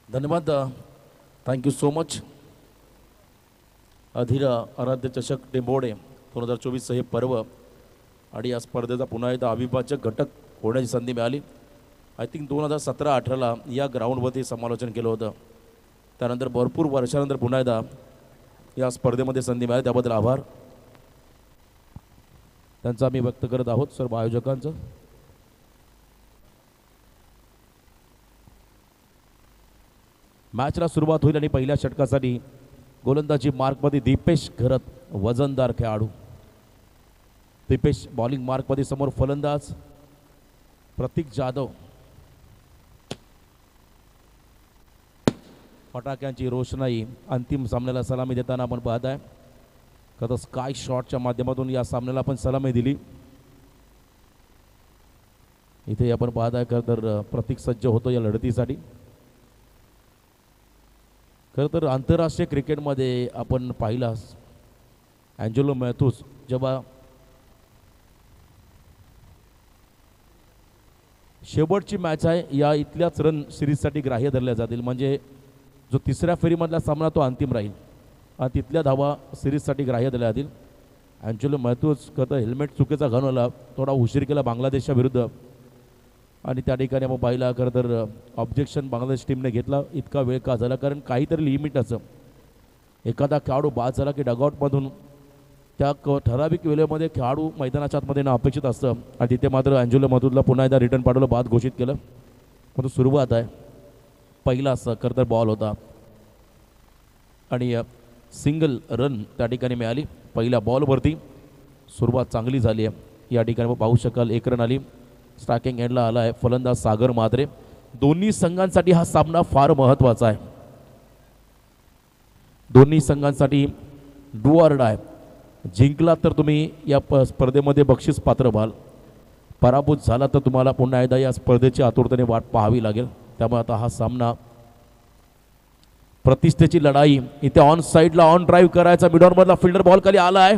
धन्यवाद. Thank you so much. अधीर आराध्य चषक टेंबोडे 2024 हे पर्व आणि या स्पर्धेचा पुन्हा एकदा अविभाज्य घटक होण्याची संधी मिळाली. आय थिंक 2017-18ला या ग्राउंडवरती समालोचन केलं होतं. त्यानंतर भरपूर वर्षानंतर पुन्हा एकदा या स्पर्धेमध्ये संधी मिळाली, त्याबद्दल आभार त्यांचा आम्ही व्यक्त करत आहोत सर्व आयोजकांचं. मॅचला सुरुवात होईल आणि पहिल्या षटकासाठी गोलंदाजी मार्कमध्ये दीपेश घरत, वजनदार खेळाडू. दीपेश बॉलिंग मार्कमध्ये, समोर फलंदाज प्रतीक जाधव. फटाक्यांची रोषणाई अंतिम सामन्याला सलामी देताना आपण पाहत आहे. खरं स्काय शॉटच्या माध्यमातून या सामन्याला आपण सलामी दिली. इथे आपण पाहत आहे खरं तर प्रतीक सज्ज होतो या लढतीसाठी. खरं तर आंतरराष्ट्रीय क्रिकेटमध्ये आपण पाहिलास अँजेलो मॅथ्यूज जेव्हा शेवटची मॅच आहे या इथल्याच रन सिरीजसाठी ग्राह्य धरल्या जातील, म्हणजे जो तिसऱ्या फेरीमधला सामना तो अंतिम राहील आणि तिथल्या धावा सिरीजसाठी ग्राह्य धरल्या जातील. अँजेलो मॅथ्यूज खरं तर हेल्मेट चुकीचा घालवला, थोडा उशीर केला बांगलादेशच्या विरुद्ध आणि त्या ठिकाणी आपण पाहिला खरं तर ऑब्जेक्शन बांगलादेश टीमने घेतला. इतका वेळ का झाला, कारण काहीतरी लिमिट असं एखादा खेळाडू बाद झाला की डगआउटमधून त्या ठराविक वेळेमध्ये खेळाडू मैदानाच्या आतमध्ये येणं अपेक्षित असतं आणि तिथे मात्र अँजेलो मॅथ्यूजला पुन्हा एकदा रिटर्न पाठवलं, बाद घोषित केलं. परंतु सुरुवात आहे, पहिला असं खरं तर बॉल होता आणि सिंगल रन त्या ठिकाणी मिळाली. पहिल्या बॉलवरती सुरुवात चांगली झाली आहे या ठिकाणी पाहू शकाल. 1 रन आली. स्ट्रायकिंग एंडला आला आहे फलंदाज सागर म्हात्रे. दोन्ही संघांसाठी हा सामना फार महत्त्वाचा आहे. दोन्ही संघांसाठी डू ऑर डाय. जिंकला तर तुम्ही या स्पर्धेमध्ये बक्षीस पात्र व्हाल, पराभूत झाला तर तुम्हाला पुन्हा एकदा या स्पर्धेची आतुरतेने वाट पाहावी लागेल. त्यामुळे आता हा सामना प्रतिष्ठेची लढाई. इथे ऑन साईडला ऑन ड्राईव्ह करायचा, मिडॉनमधला फिल्डर बॉल खाली आला आहे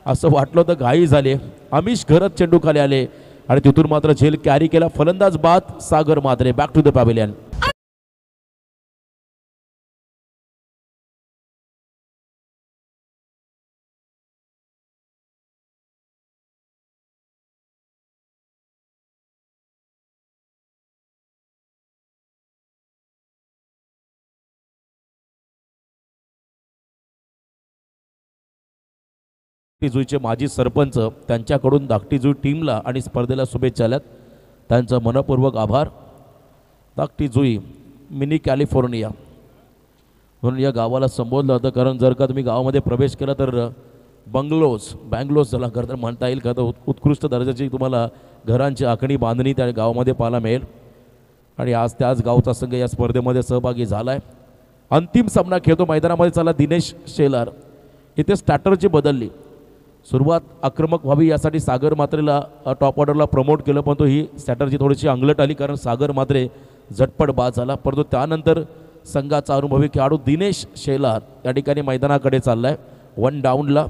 असं वाटलं तर घाई झाले. अमिश घरत चेंडू खाली आले आणि तिथून मात्र झेल कॅरी केला. फलंदाज बाद Sagar Mhatre. Back to the pavilion. धाकटी माजी सरपंच त्यांच्याकडून धाकटी जुई टीमला आणि स्पर्धेला शुभेच्छा आल्यात, त्यांचं मनपूर्वक आभार. धाकटी जुई मिनी कॅलिफोर्निया म्हणून या गावाला संबोधलं होतं, कारण जर का तुम्ही गावामध्ये प्रवेश केला तर बँगलोज झाला खरं तर म्हणता येईल. का तर उत्कृष्ट दर्जाची तुम्हाला घरांची आखणी बांधणी त्या गावामध्ये पाहायला मिळेल आणि आज त्याच गावचा संघ या स्पर्धेमध्ये सहभागी झाला आहे. अंतिम सामना खेळतो मैदानामध्ये चालला दिनेश शेलार. इथे स्ट्रॅटर्जी बदलली. सुरुवात आक्रमक व्हावी यासाठी सागर म्हात्रेला टॉप ऑर्डरला प्रमोट केलं, पण तो ही स्ट्रॅटर्जी थोडीशी अंगलट आली कारण सागर म्हात्रे झटपट बाद झाला. परंतु त्यानंतर संघाचा अनुभवी खेळाडू दिनेश शेलार या ठिकाणी मैदानाकडे चालला आहे 1 डाऊनला.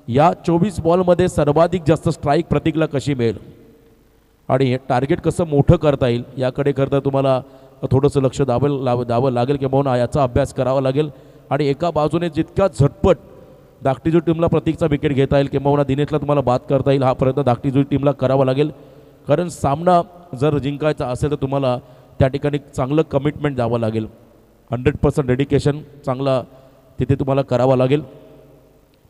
या 24 बॉलमध्ये सर्वाधिक जास्त स्ट्राईक प्रतीकला कशी मिळेल आणि हे टार्गेट कसं मोठं करता येईल याकडे करता तुम्हाला थोडंसं लक्ष द्यावं लागेल किंवा याचा अभ्यास करावा लागेल. आणि एका बाजूने जितका झटपट धाकटीजूई टीमला प्रतीकचा विकेट घेता येईल किंवा दिनेशला तुम्हाला बाद करता येईल हा प्रयत्न धाकटीजूई टीमला करावा लागेल. कारण सामना जर जिंकायचा असेल तर तुम्हाला त्या ठिकाणी चांगलं कमिटमेंट द्यावं लागेल. 100% डेडिकेशन चांगला तिथे तुम्हाला करावं लागेल.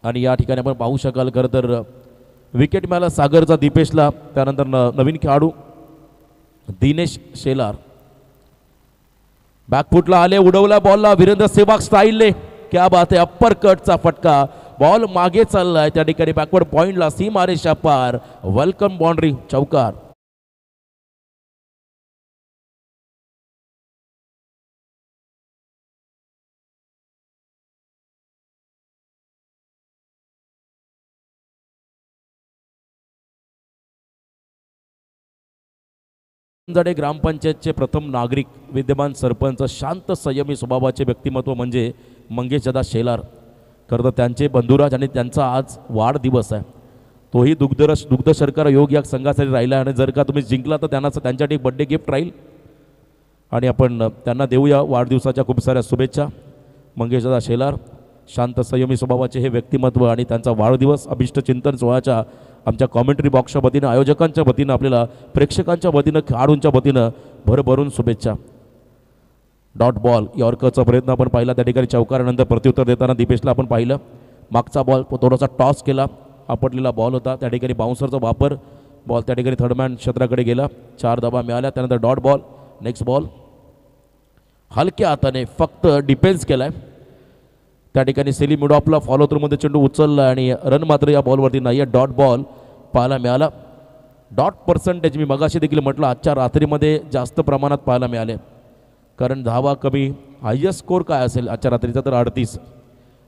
आणि या ठिकाणी आपण पाहू शकाल खरं तर विकेट मिळाला सागरचा दीपेशला. त्यानंतर नवीन खेळाडू दिनेश शेलार बॅकफुटला आले, उडवला बॉलला वीरेंद्र सेहवाग स्टाईलने. क्या बात आहे, अप्पर कटचा फटका, बॉल मागे चाललाय त्या ठिकाणी बॅकवर्ड पॉइंटला, सीमारेषा पार, वेलकम बाउंड्री, चौकार. ग्रामपंचायतचे प्रथम नागरिक, विद्यमान सरपंच, शांत संयमी स्वभावाचे व्यक्तिमत्व म्हणजे मंगेशदादा शेलार. खरं तर त्यांचे बंधुराज आणि त्यांचा आज वाढदिवस आहे. तोही दुग्ध शर्करा योग या संघासाठी राहिला आणि जर का तुम्ही जिंकला तर त्यांना त्यांच्यासाठी बड्डे गिफ्ट राहील. आणि आपण त्यांना देऊया वाढदिवसाच्या खूप साऱ्या शुभेच्छा. मंगेशदादा शेलार शांत संयमी स्वभावाचे हे व्यक्तिमत्व आणि त्यांचा वाढदिवस अभिष्ट चिंतन सोहळ्याच्या आमच्या कॉमेंट्री बॉक्सच्या वतीनं, आयोजकांच्या वतीनं, आपल्याला प्रेक्षकांच्या वतीनं, खेळाडूंच्या वतीनं भरभरून शुभेच्छा. डॉट बॉल यॉर्करचा प्रयत्न आपण पाहिला त्या ठिकाणी, चौकारानंतर प्रत्युत्तर देताना दीपेशला आपण पाहिलं. मागचा बॉल थोडासा टॉस केला, आपटलेला बॉल होता त्या ठिकाणी, बाउन्सरचा वापर, बॉल त्या ठिकाणी थर्डमॅन क्षेत्राकडे गेला. 4 धावा मिळाल्या. त्यानंतर डॉट बॉल. नेक्स्ट बॉल हलक्या हाताने फक्त डिफेन्स केलाय त्या ठिकाणी. सेली मिडॉपला फॉलो थ्रूमध्ये चेंडू उचलला आणि रन मात्र या बॉलवरती नाही आहे. डॉट बॉल पाहायला मिळाला. डॉट पर्सेंटेज मी मगाशी देखील म्हटलं आजच्या रात्रीमध्ये जास्त प्रमाणात पाहायला मिळाले, कारण धावा कमी. हायेस्ट स्कोर काय असेल आजच्या रात्रीचा तर 38,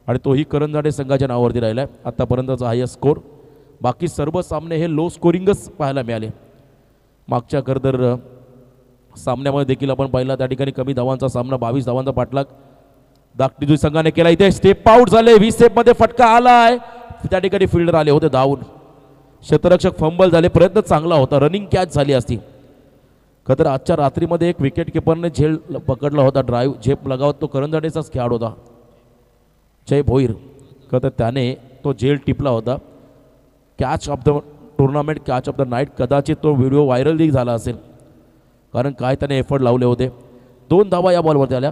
आणि तोही करंजाडे संघाच्या नावावरती राहिला आहे आत्तापर्यंतचा हायेस्ट स्कोर. बाकी सर्व सामने हे लो स्कोरिंगच पाहायला मिळाले. मागच्या खरं सामन्यामध्ये देखील आपण पाहिला त्या ठिकाणी कमी धावांचा सामना, 22 धावांचा पाठलाग दाखटी संघाने केला. इथे स्टेप आउट झाले, 20 स्टेपमध्ये फटका आलाय. त्या ठिकाणी फिल्डर आले होते धावून, क्षेत्ररक्षक फंबल झाले. प्रयत्न चांगला होता, रनिंग कॅच झाली असती. खतर आजच्या रात्रीमध्ये एक विकेट किपरने झेल पकडला होता, ड्राईव्ह झेप लगावत तो करंजाडेचाच खेळाडू होता जय भोईर. खतर त्याने तो झेल टिपला होता. Catch of the tournament, catch of the night, कदाचित तो व्हिडिओ व्हायरल देखील झाला असेल, कारण काय त्याने एफर्ट लावले होते. 2 धावा या बॉलवरती आल्या.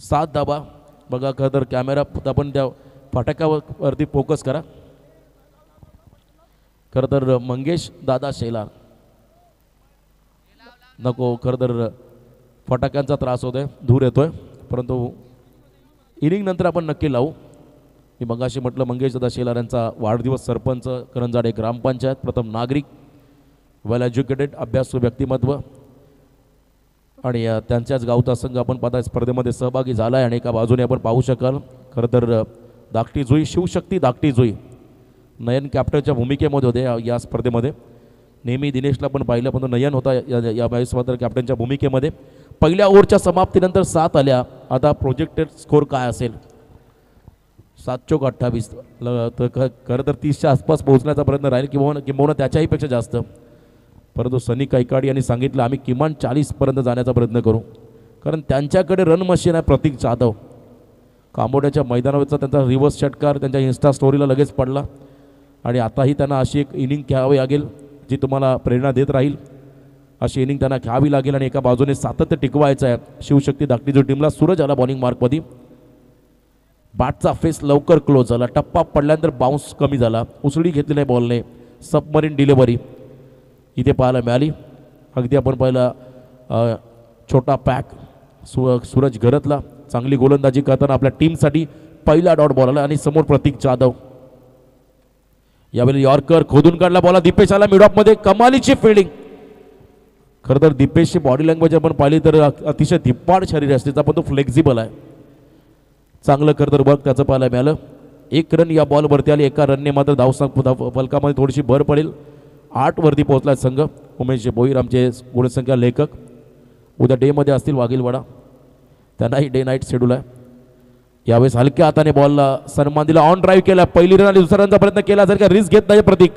सात धावा बघा. खरं तर कॅमेरा आपण त्या फटाक्यावरती फोकस करा. खरं तर मंगेश दादा शेलार नको, खरं तर फटाक्यांचा त्रास होतोय, धूर येतोय, परंतु इनिंग नंतर आपण नक्की लावू. मी मगाशी म्हटलं मंगेश दादा शेलार यांचा वाढदिवस. सरपंच करंजाडे ग्रामपंचायत, प्रथम नागरिक, वेल एज्युकेटेड, अभ्यासू व्यक्तिमत्व, आणि त्यांच्याच गावचा संघ आपण पाहता स्पर्धेमध्ये सहभागी झाला आहे. आणि एका बाजूने आपण पाहू शकाल खरं तर धाकटी जुई, शिवशक्ती धाकटी जुई नयन कॅप्टनच्या भूमिकेमध्ये होते या स्पर्धेमध्ये. नेहमी दिनेशला पण पाहिलं, पण नयन होता या वेळेस मात्र कॅप्टनच्या भूमिकेमध्ये. पहिल्या ओव्हरच्या समाप्तीनंतर 7 आल्या. आता प्रोजेक्टेड स्कोर काय असेल? 7 चोक 28. तर खरं तर 30च्या आसपास पोहोचण्याचा प्रयत्न राहील, किंवा त्याच्याही पेक्षा जास्त. परंतु सनी कैकाडी यांनी सांगितलं आम्ही किमान 40पर्यंत जाण्याचा प्रयत्न करू, कारण त्यांच्याकडे रन मशीन आहे. प्रतीक जाधव कांबोड्याच्या मैदानावरचा त्यांचा रिव्हर्स षटकार त्यांच्या इन्स्टा स्टोरीला लगेच पडला, आणि आताही त्यांना अशी एक इनिंग खेळावी लागेल जी तुम्हाला प्रेरणा देत राहील. अशी इनिंग त्यांना खेळावी लागेल, आणि एका बाजूने सातत्य टिकवायचं आहे शिवशक्ती धाकटी जो टीमला. सूरज आला बॉलिंग मार्कमध्ये. बॅटचा फेस लवकर क्लोज झाला, टप्पा पडल्यानंतर बाउन्स कमी झाला, उसळी घेतली नाही बॉलने. सबमरीन डिलिव्हरी इथे पाहायला मिळाली. अगदी आपण पाहिलं छोटा पॅक सूरज घरतला चांगली गोलंदाजी करताना आपल्या टीमसाठी पहिला डॉट बॉल आला. आणि समोर प्रतीक जाधव. यावेळी यॉर्कर खोदून काढला बॉल, दीपेश आला मिडऑफमध्ये, कमालीची फिल्डिंग. खरं तर दीपेशची बॉडी लँग्वेज आपण पाहिली तर अतिशय धिप्पाड शरीर असते, पण तो फ्लेक्झिबल आहे. चांगलं खरं तर बघ त्याचं पाहायला मिळालं. 1 रन या बॉलवरती आली. एका रनने मात्र फलकामध्ये थोडीशी भर पडेल. 8 वरती पोहोचला संघ. उमेश भोईर आमचे गुणसंख्या लेखक उद्या डेमध्ये असतील वाघीलवाडा, त्यांनाही डे नाईट शेड्यूल आहे. यावेळेस हलक्या हाताने बॉलला सन्मान दिला, ऑन ड्राईव्ह केला. पहिली रन आणि दुसऱ्या रनचा प्रयत्न केला. जर का रिस्क घेत नाही प्रतीक,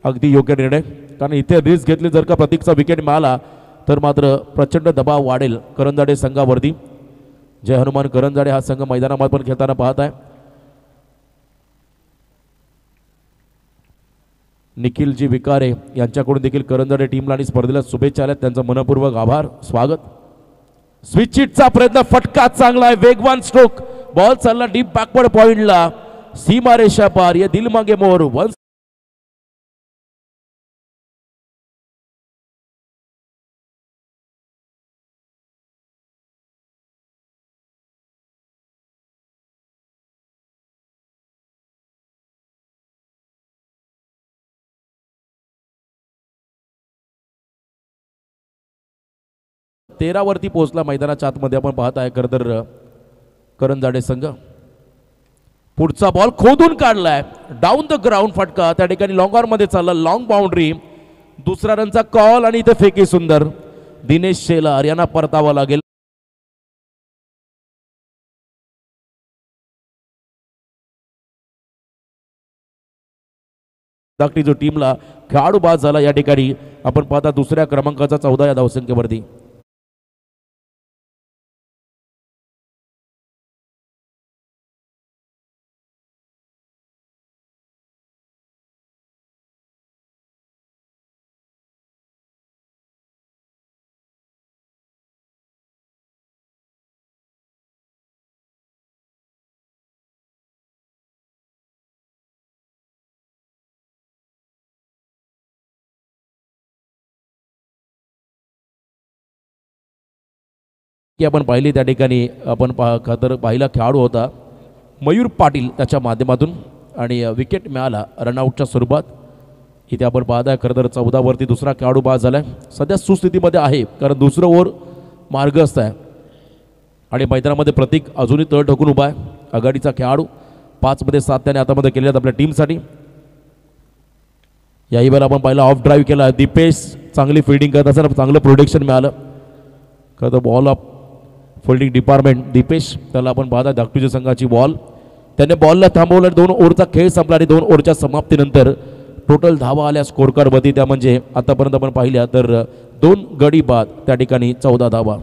अगदी योग्य निर्णय, कारण इथे रिस्क घेतली जर का प्रतीकचा विकेट मिळाला तर मात्र प्रचंड दबाव वाढेल करंजाडे संघावरती. जय हनुमान करंजाडे हा संघ मैदानामध्ये पण खेळताना पाहत आहे. निखिलजी विकारे यांच्याकडून देखील करंजाडे टीमला आणि स्पर्धेला शुभेच्छा आल्या, त्यांचा मनपूर्वक आभार, स्वागत. स्विच हिटचा प्रयत्न, फटका चांगला आहे, वेगवान स्ट्रोक, बॉल चालला डीप बॅकवर्ड पॉइंटला, सीमारेषा पार, ये दिल मागे मोर. वन तेरा वरती पोहोचला मैदानाच्या आतमध्ये आपण पाहत आहे. खरं तर करंजाडे संघ. पुढचा बॉल खोदून काढलाय, डाऊन द ग्राउंड फटका त्या ठिकाणी लॉंग ऑन मध्ये चालला, लॉंग बाउंड्री. दुसरा रनचा कॉल आणि इथे फेकी सुंदर. दिनेश शेलार यांना परतावा लागेल. धाकटी जो टीमला खेळाडू बाद झाला या ठिकाणी आपण पाहता दुसऱ्या क्रमांकाचा 14 या धावसंख्येवरती. की आपण पाहिली त्या ठिकाणी आपण पहिला खेळाडू होता मयूर पाटील त्याच्या माध्यमातून आणि विकेट मिळाला रनआउटच्या स्वरूपात. इथे आपण पाहताय खरं तर 14 वरती दुसरा खेळाडू बाद झालाय. सध्या सुस्थितीमध्ये आहे कारण दुसरं ओव्हर मार्गस्थ आहे आणि मैदानामध्ये प्रतीक अजूनही तळ ठोकून उभा आहे. आघाडीचा खेळाडू 5 मध्ये 7 त्याने आतामध्ये केले आपल्या टीमसाठी. याही वेळेला आपण पाहिला ऑफ ड्राईव्ह केला. दीपेश चांगली फिल्डिंग करत असताना चांगलं प्रोटेक्शन मिळालं. खरं तर ball of fielding department Deepesh त्याला आपण पाहता धाकटूच्या संघाची बॉल त्याने बॉलला थांबवलं. 2 ओव्हरचा खेळ संपला आणि 2 ओव्हरच्या समाप्तीनंतर टोटल धावा आल्या स्कोर कार्डवरती. त्या म्हणजे आतापर्यंत आपण पाहिल्या तर 2 गडी बाद त्या ठिकाणी 14 धावा.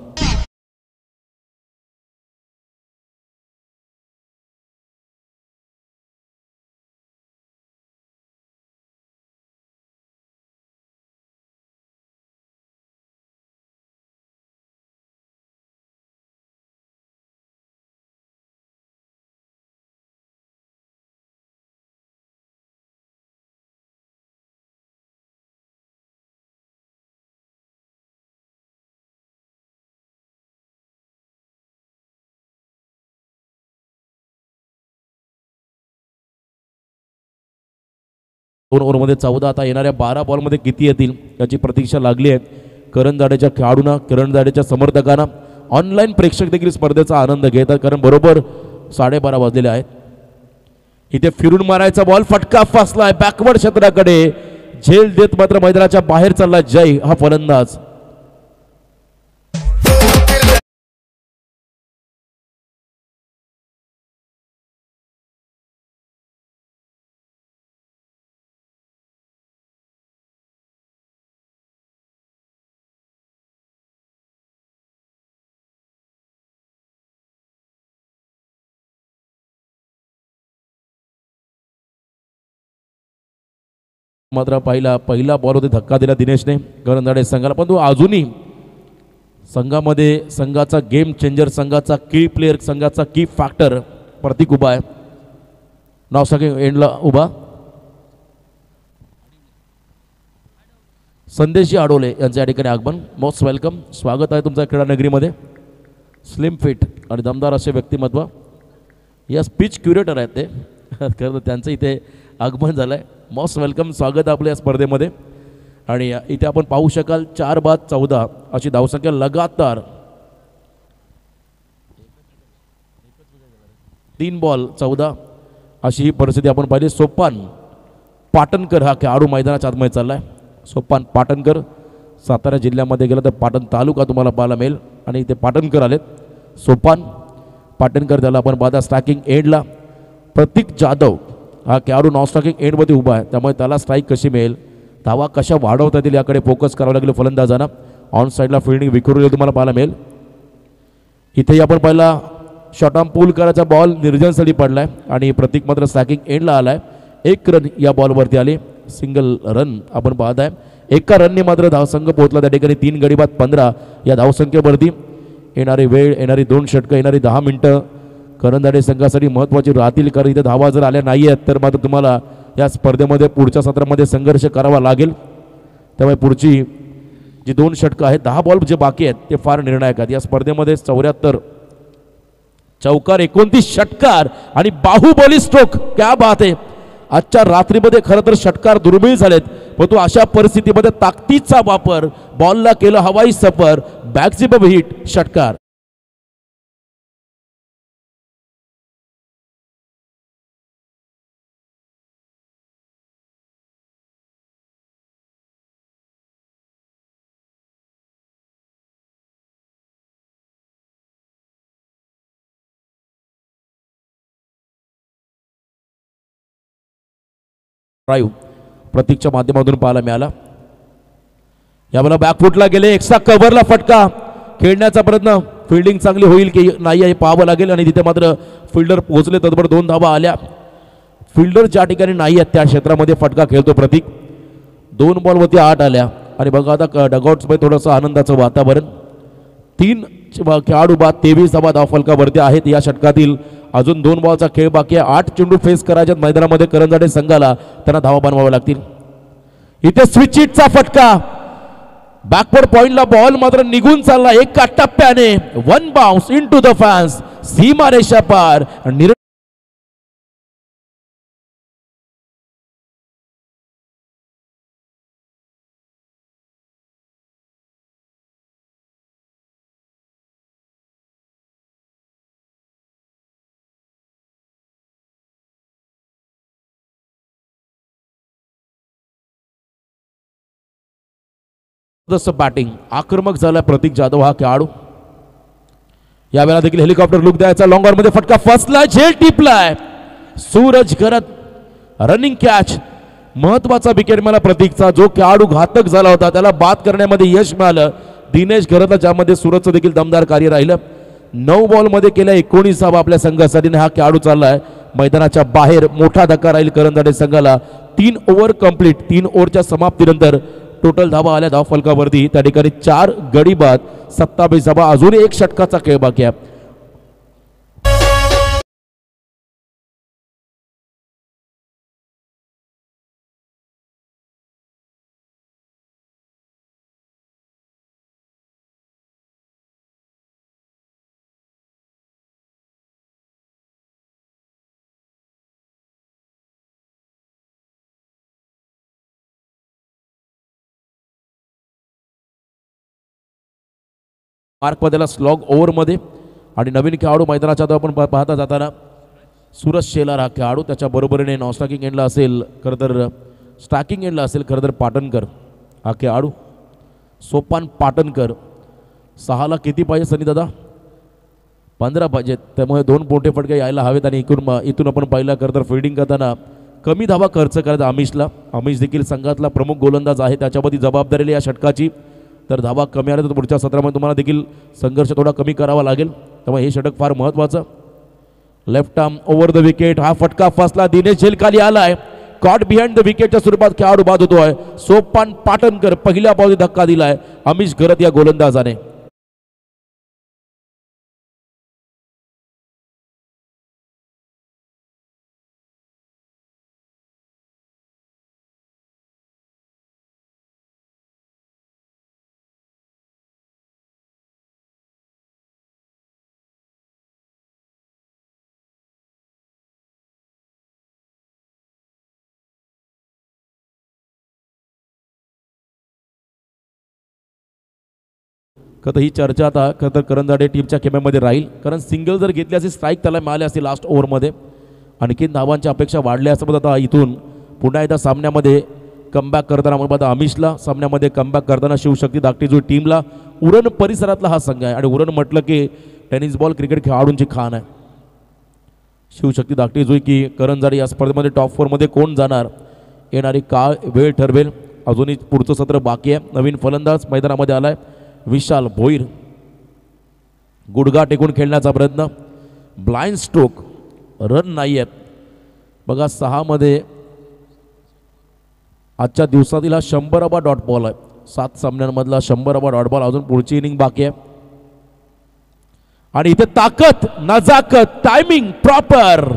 दोन ओव्हरमध्ये 14 आता येणाऱ्या 12 बॉलमध्ये किती येतील याची प्रतीक्षा लागली आहे. करण जाडेच्या खेळाडूंना करण जाडेच्या समर्थकांना ऑनलाईन प्रेक्षक देखील स्पर्धेचा आनंद घेतात कारण बरोबर 12:30 वाजलेले आहेत. इथे फिरून मारायचा बॉल फटका फासलाय बॅकवर्ड क्षेत्राकडे झेल देत मात्र मैदानाच्या बाहेर चालला जय हा फलंदाज. मात्र पहिला बॉल होते धक्का दिला दिनेशने करंजाडे संघाला. पण तो अजूनही संघामध्ये संघाचा गेम चेंजर संघाचा की प्लेअर संघाचा की फॅक्टर प्रतीक उभा आहे. नाव सगळे एंडला उभा संदेशी आडोले यांच्या या ठिकाणी आगमन. मोस्ट वेलकम स्वागत आहे तुमच्या क्रीडा नगरीमध्ये. स्लिम फिट आणि दमदार असे व्यक्तिमत्व या स्पीच क्युरेटर आहेत ते खरं तर त्यांचं इथे आगमन झालं आहे. मोस्ट वेलकम स्वागत आपल्या या स्पर्धेमध्ये. आणि इथे आपण पाहू शकाल 4 बाद 14 अशी धावसंख्या लगातार 3 बॉल 14 अशी ही परिस्थिती आपण पाहिली. सोपान पाटणकर हा खेळाडू मैदानाच्या आतमध्ये चालला आहे. सोपान पाटणकर सातारा जिल्ह्यामध्ये गेला तर पाटण तालुका तुम्हाला पाहायला मिळेल आणि इथे पाटणकर आलेत. सोपान पाटणकर त्याला आपण पाहता स्ट्रायकिंग एंडला. प्रतीक जाधव हा खेळाडू नॉन स्ट्रायकिंग एंडमध्ये उभा आहे त्यामुळे त्याला स्ट्राईक कशी मिळेल धावा कशा वाढवता येतील याकडे फोकस करावं लागेल फलंदाजांना. ऑन साईडला फिल्डिंग विखुरलेली तुम्हाला पाहायला मिळेल. इथेही आपण पाहिला शॉर्ट आर्म पूल करायचा बॉल निर्जनस्थळी पडलाय आणि प्रतीक मात्र स्ट्रायकिंग एंडला आलाय. 1 रन या बॉलवरती आले सिंगल रन आपण पाहत आहे. एका रनने मात्र धावसंघ पोहोचला त्या ठिकाणी 3 गडी बाद 15 या धावसंख्येवरती. येणारी वेळ येणारी 2 षटकं येणारी 10 मिनिटं करंजाडे संघासाठी महत्त्वाची राहतील कारण इथे धावा जर आल्या नाही आहेत तर मात्र तुम्हाला या स्पर्धेमध्ये पुढच्या सत्रामध्ये संघर्ष करावा लागेल. त्यामुळे पुढची जी 2 षटकं आहेत 10 बॉल जे बाकी आहेत ते फार निर्णायक आहेत. या स्पर्धेमध्ये 74 चौकार 29 षटकार आणि बाहुबली स्ट्रोक क्या बात आहे. आजच्या रात्रीमध्ये खरं तर षटकार दुर्मिळ झालेत परंतु अशा परिस्थितीमध्ये ताकदीचा वापर बॉलला केलं हवाई सफर बॅकझिप हिट षटकार. ड्राईव्ह प्रतीकच्या माध्यमातून पाहायला मिळाला. यावेळेला बॅकफुटला गेले, एक्स्ट्रा कव्हरला फटका. खेळण्याचा प्रयत्न, फिल्डिंग चांगली होईल की नाही हे पाहावं लागेल. आणि तिथे मात्र फिल्डर पोहोचले, तत्पर 2 धावा आल्या. फिल्डर ज्या ठिकाणी नाही आहेत त्या क्षेत्रामध्ये फटका खेळतो प्रतीक. 2 बॉलवरती 8 आल्या. आणि बघा आता डगआउट्समध्ये थोडंसं आनंदाचं वातावरण. 3 खेळाडू बाद, 23 धावा धावफलकावरती आहेत या षटकातील. अजून 2 बॉलचा खेळ बाकी आहे. 8 चेंडू फेस करायच्यात मैदानामध्ये करंजाडे संघाला. त्यांना धावा बनवाव्या लागतील. इथे स्विच हिटचा फटका, बॅकवर्ड पॉइंटला बॉल मात्र निघून चालला एका टप्प्याने. 1 बाउन्स इनटू द फॅन्स, सीमारेषा पार. बॅटिंग आक्रमक झाला प्रतीक जाधव हा खेळाडू. यावेळेला देखील हेलिकॉप्टर लुक द्यायचा. लॉंग मध्ये फटका फसला, झेल टिपलाय. सूरज घरत रनिंग कॅच. महत्वाचा विकेट मिळाला प्रतीकचा. जो खेळाडू घातक झाला होता त्याला बाद करण्यामध्ये यश मिळालं दिनेश घरतला, ज्यामध्ये सूरजचं देखील दमदार कार्य राहिलं. 9 बॉलमध्ये केल्या 19 धावा आपल्या संघासाठी. हा खेळाडू चाललाय मैदानाच्या बाहेर. मोठा धक्का राहील करंजाडे संघाला. 3 ओव्हर कंप्लीट. 3 ओव्हरच्या समाप्तीनंतर टोटल धावा आल्या धावफलकावरती. त्या ठिकाणी 4 गडी बाद, 27 धावा. अजून 1 षटकाचा खेळ बाकी आहे. मार्क पदेला स्लॉग ओव्हरमध्ये. आणि नवीन खेळाडू मैदानाच्या आपण पाहता जाताना सूरज शेलार हा खेळाडू. त्याच्या बरोबरीने नॉन स्ट्रायकिंग एंडला असेल खरं तर, स्ट्रायकिंग एंडला असेल खरं तर पाटणकर हा खेळाडू. सोपान पाटणकर. 6ला किती पाहिजे सनी दादा? 15 पाहिजेत. त्यामुळे 2 मोठे फटके यायला हवेत. आणि इथून आपण पाहिलं खरं तर फिल्डिंग करताना कमी धावा खर्च करायचा अमिशला. अमिश देखील संघातला प्रमुख गोलंदाज आहे. त्याच्यावरती जबाबदारी या षटकाची. तर धावा कमी आल्या तर पुढच्या सत्रामध्ये तुम्हाला देखील संघर्ष थोडा कमी करावा लागेल. त्यामुळे हे षटक फार महत्त्वाचं. Left arm over the wicket. हा फटका फसला. दिनेश झेल खाली आलाय. कॉट बिहाइंड द विकेटच्या स्वरूपात खेळाडू बाद होतोय. सोपान पाटणकर पहिल्या बॉलने धक्का दिलाय अमिश घरत या गोलंदाजाने. खरं ही चर्चा आता खरं तर करंजाडे टीमच्या खेम्यामध्ये राहील. कारण सिंगल जर घेतली असेल, स्ट्राईक त्याला मिळाले असते लास्ट ओव्हरमध्ये, आणखीन धावांच्या अपेक्षा वाढल्या असं. आता इथून पुन्हा एकदा सामन्यामध्ये कमबॅक करताना मग आता अमिशला सामन्यामध्ये कमबॅक करताना शिवशक्ती धाकटी टीमला उरण परिसरातला हा संघ आहे. आणि उरण म्हटलं की टेनिस बॉल क्रिकेट खेळाडूंची खाण आहे. शिवशक्ती धाकटी जुई की करंजाडे या स्पर्धेमध्ये टॉप 4मध्ये कोण जाणार येणारी काळ वेळ ठरवेल. अजूनही पुढचं सत्र बाकी आहे. नवीन फलंदाज मैदानामध्ये आलाय विशाल भोईर. गुडघा टेकून खेळण्याचा प्रयत्न. Blind stroke. रन नाही आहेत बघा. 6मध्ये आजच्या दिवसातील हा 100वा डॉट बॉल आहे. 7 सामन्यांमधला 100वा डॉट बॉल. अजून पुढची इनिंग बाकी आहे. आणि इथे ताकद, नजाकत, टायमिंग प्रॉपर.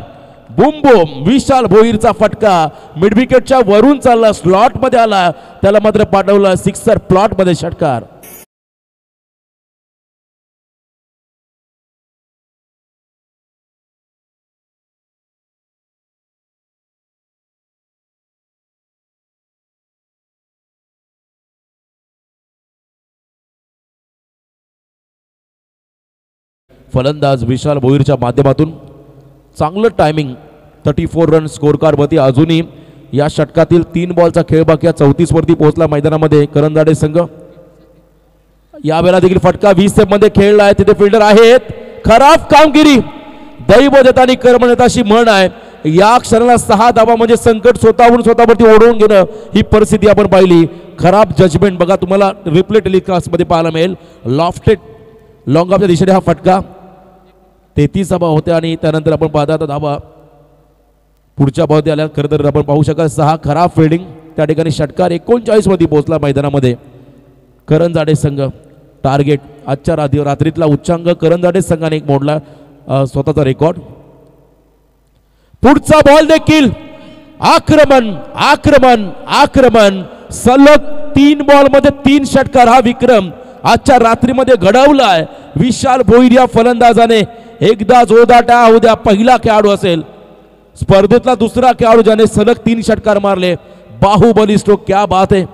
बुम बुम. विशाल भोईरचा फटका मिड विकेटच्या वरून चालला, स्लॉट मध्ये आला, त्याला मात्र पाठवला सिक्सर प्लॉट मध्ये. षटकार. फलंदाज विशाल भोईरच्या माध्यमातून चांगलं टायमिंग. 34 run score कार्डवरती. अजूनही या षटकातील 3 बॉलचा खेळ बाकी. 34 वरती पोहोचला मैदानामध्ये करंजाडे संघ. यावेळेला देखील फटका 20 मध्ये खेळला आहे. तिथे फिल्डर आहेत. खराब कामगिरी. दैव देतानी कर्म देताशी म्हण आहे. या क्षणाला 6 धावा म्हणजे संकट स्वतःहून स्वतःवरती ओढवून घेणं ही परिस्थिती आपण पाहिली. खराब जजमेंट बघा तुम्हाला रिप्ले टेलिकास्टमध्ये पाहायला मिळेल. लॉफ्टेड लॉंग ऑफच्या दिशेने हा फटका 33 धावा होत्या आणि त्यानंतर आपण पाहता आता धावा पुढच्या भावती आल्या. खरं तर आपण पाहू शकाल 6 खराब फिल्डिंग त्या ठिकाणी. षटकार 39 मध्ये पोहोचला मैदानामध्ये. करंजाडे संघ टार्गेट आजच्या रात्रीतला उच्चांक करंजाडे संघाने एक मोडला स्वतःचा रेकॉर्ड. पुढचा बॉल देखील आक्रमण आक्रमण आक्रमण. सलग 3 बॉल मध्ये 3 षटकार हा विक्रम आजच्या रात्रीमध्ये घडवलाय विशाल भोईर या फलंदाजाने. एकदा जोरदार उद्या पहिला खेळाडू असेल स्पर्धेतला दुसरा खेळाडू ज्याने सलग 3 षटकार मारले. बाहुबली स्ट्रोक, क्या बात है.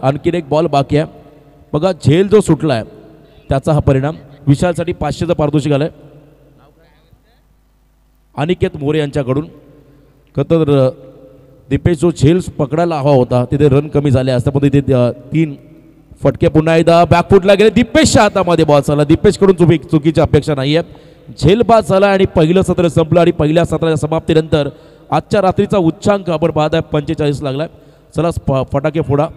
आणखीन एक बॉल बाकी आहे बघा. झेल जो सुटलाय त्याचा हा परिणाम. विशालसाठी 500चं पारितोषिक आलंय अनिकेत मोरे यांच्याकडून. तर दीपेश जो झेल पकडायला हवा होता तिथे रन कमी झाले असता पण तिथे 3 फटके. पुन्हा एकदा बॅकफुटला गेले. दीपेशच्या हातामध्ये बॉल झाला. दीपेशकडून चुकीची अपेक्षा नाही आहे. झेल बाद झाला आणि पहिलं सत्र संपलं आणि पहिल्या सत्राच्या समाप्तीनंतर आजच्या रात्रीचा उच्चांक आपण पाहताय 45 लागलाय. चला फटाके फोडा.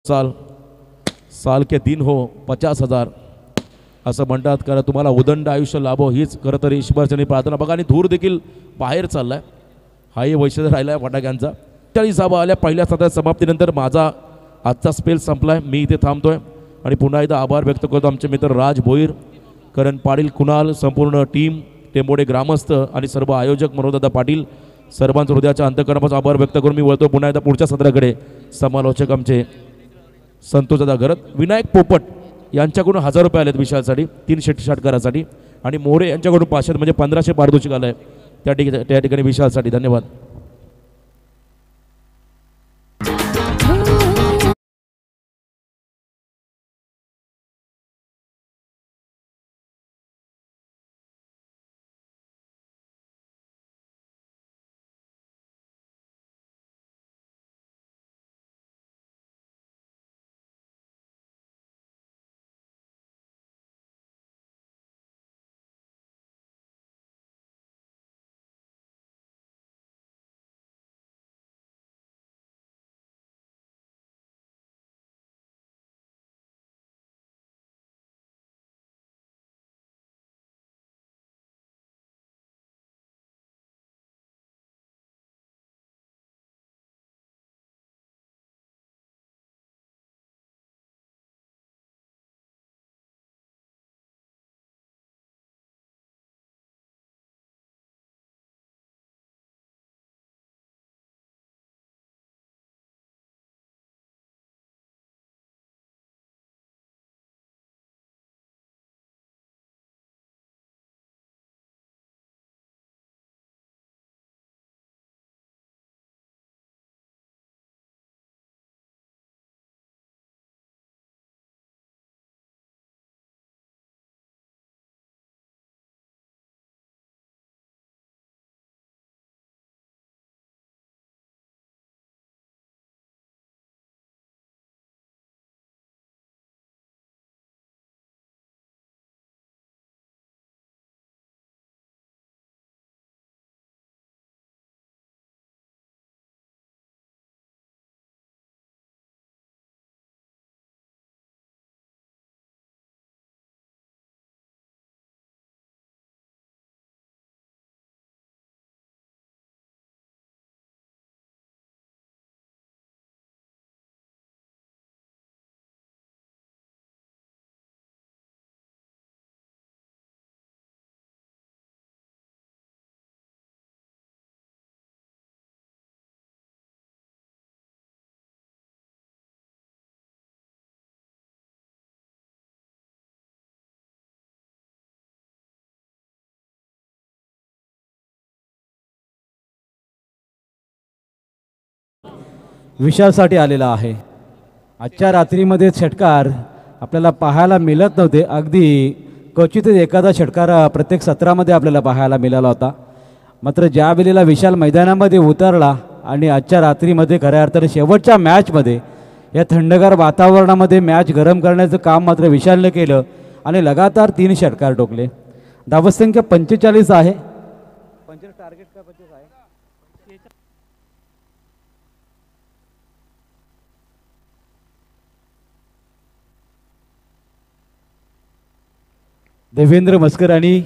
साल के दिन हो 50,000 असं म्हणतात. कारण तुम्हाला उदंड आयुष्य लाभो हीच खरं तर ईश्वरचरणी प्रार्थना. बघा आणि धूर देखील बाहेर चाललाय. हाही वैशिष्ट्य राहिला आहे फटाक्यांचा. 40 धावा आल्या पहिल्या सत्राच्या समाप्तीनंतर. माझा आजचा स्पेल संपलाय. मी इथे थांबतोय आणि पुन्हा एकदा आभार व्यक्त करतो आमचे मित्र राज भोईर, करण पाटील, कुणाल, संपूर्ण टीम, टेंबोडे ग्रामस्थ आणि सर्व आयोजक मनोजदादा पाटील सर्वांचं हृदयाच्या अंतःकरणापासून आभार व्यक्त करून मी वळतो पुन्हा एकदा पुढच्या सत्राकडे. समालोचक आमचे संतोषदादा घरत, विनायक पोपट यांच्याकडून 1000 रुपये आलेत विशालसाठी 3 षटकारासाठी आणि मोरे यांच्याकडून 500 म्हणजे 1500 पारितोषिक आलंय त्या ठिकाणी विशालसाठी. धन्यवाद. विशालसाठी आलेला आहे. आजच्या रात्रीमध्ये षटकार आपल्याला पाहायला मिळत नव्हते. अगदी क्वचितच एखादा षटकार प्रत्येक सत्रामध्ये आपल्याला पाहायला मिळाला होता. मात्र ज्या वेळेला विशाल मैदानामध्ये उतरला आणि आजच्या रात्रीमध्ये खऱ्या अर्थाने शेवटच्या मॅचमध्ये या थंडगार वातावरणामध्ये मॅच गरम करण्याचं काम मात्र विशालने केलं आणि लगातार 3 षटकार ठोकले. धावसंख्या 45 आहे. टार्गेट का 25 आहे. देवेंद्र मस्कर आणि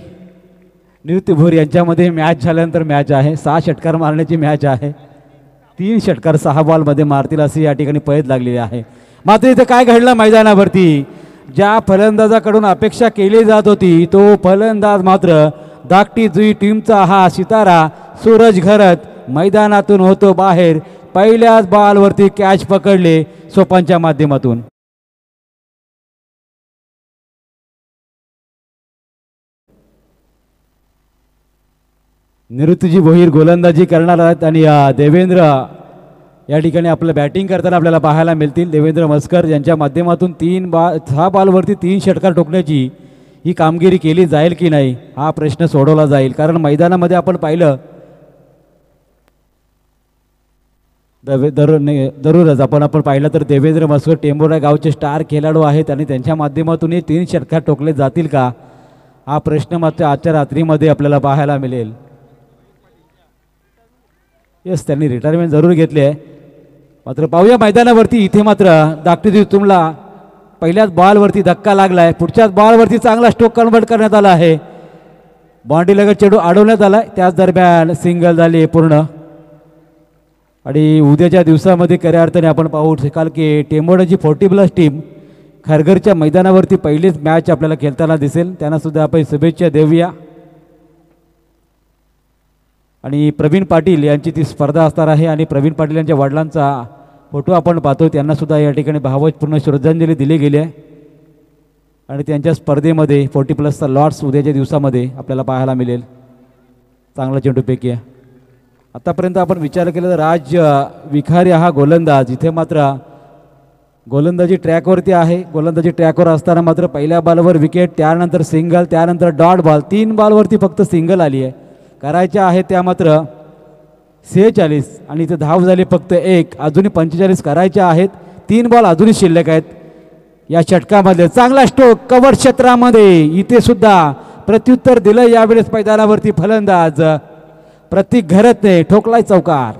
निवृत्ती भोर यांच्यामध्ये मॅच झाल्यानंतर मॅच आहे. 6 षटकार मारण्याची मॅच आहे. 3 षटकार 6 बॉलमध्ये मारतील अशी या ठिकाणी पैद लागलेली आहे. मात्र इथे काय घडलं मैदानावरती, ज्या फलंदाजाकडून अपेक्षा केली जात होती तो फलंदाज मात्र धाकटी जुई टीमचा हा सितारा सूरज घरत मैदानातून होतो बाहेर. पहिल्याच बॉलवरती कॅच पकडले सोपांच्या माध्यमातून. निवृत्तीजी भोईर गोलंदाजी करणार आहेत आणि देवेंद्र या ठिकाणी आपलं बॅटिंग करताना आपल्याला पाहायला मिळतील. देवेंद्र मस्कर यांच्या माध्यमातून 6 बॉलवरती 3 षटकार ठोकण्याची ही कामगिरी केली जाईल की नाही हा प्रश्न सोडवला जाईल. कारण मैदानामध्ये आपण पाहिलं दररोज आपण पाहिलं तर देवेंद्र मस्कर टेंभोर्णा गावचे स्टार खेळाडू आहेत आणि त्यांच्या माध्यमातून हे 3 षटकार ठोकले जातील का हा प्रश्न मात्र आजच्या रात्रीमध्ये आपल्याला पाहायला मिळेल. येस, त्यांनी रिटायरमेंट जरूर घेतली आहे. मात्र पाहूया मैदानावरती इथे मात्र धाकटी तुमला पहिल्याच बॉलवरती धक्का लागला आहे. पुढच्याच बॉलवरती चांगला स्ट्रोक कन्वर्ट करण्यात आला आहे. बाउंड्री लगत चेंडू अडवण्यात आला आहे. त्याच दरम्यान सिंगल झाली पूर्ण. आणि उद्याच्या दिवसामध्ये खऱ्या अर्थाने आपण पाहू शकाल की टेंभोर्णाची 40+ टीम खारघरच्या मैदानावरती पहिलीच मॅच आपल्याला खेळताना दिसेल. त्यांना सुद्धा आपण शुभेच्छा देऊया. आणि प्रवीण पाटील यांची ती स्पर्धा असणार आहे आणि प्रवीण पाटील यांच्या वडिलांचा फोटो आपण पाहतो. त्यांना सुद्धा या ठिकाणी भावपूर्ण श्रद्धांजली दिली गेली आहे. आणि त्यांच्या स्पर्धेमध्ये 40+चा लॉट्स उद्याच्या दिवसामध्ये आपल्याला पाहायला मिळेल. चांगला चेंडूपैकी आहे. आतापर्यंत आपण विचार केला तर राज विखारी हा गोलंदाज इथे मात्र गोलंदाजी ट्रॅकवरती आहे. गोलंदाजी ट्रॅकवर असताना मात्र पहिल्या बॉलवर विकेट, त्यानंतर सिंगल, त्यानंतर डॉट बॉल. 3 बॉलवरती फक्त सिंगल आली आहे. करायच्या आहेत त्या मात्र 46 आणि इथे धाव झाली फक्त 1. अजूनही 45 करायच्या आहेत. 3 बॉल अजूनही शिल्लक आहेत या षटकामध्ये. चांगला स्ट्रोक कव्हर क्षेत्रामध्ये इथे सुद्धा प्रत्युत्तर दिलं यावेळेस मैदानावरती फलंदाज प्रतीक घरतने. ठोकलाय चौकार.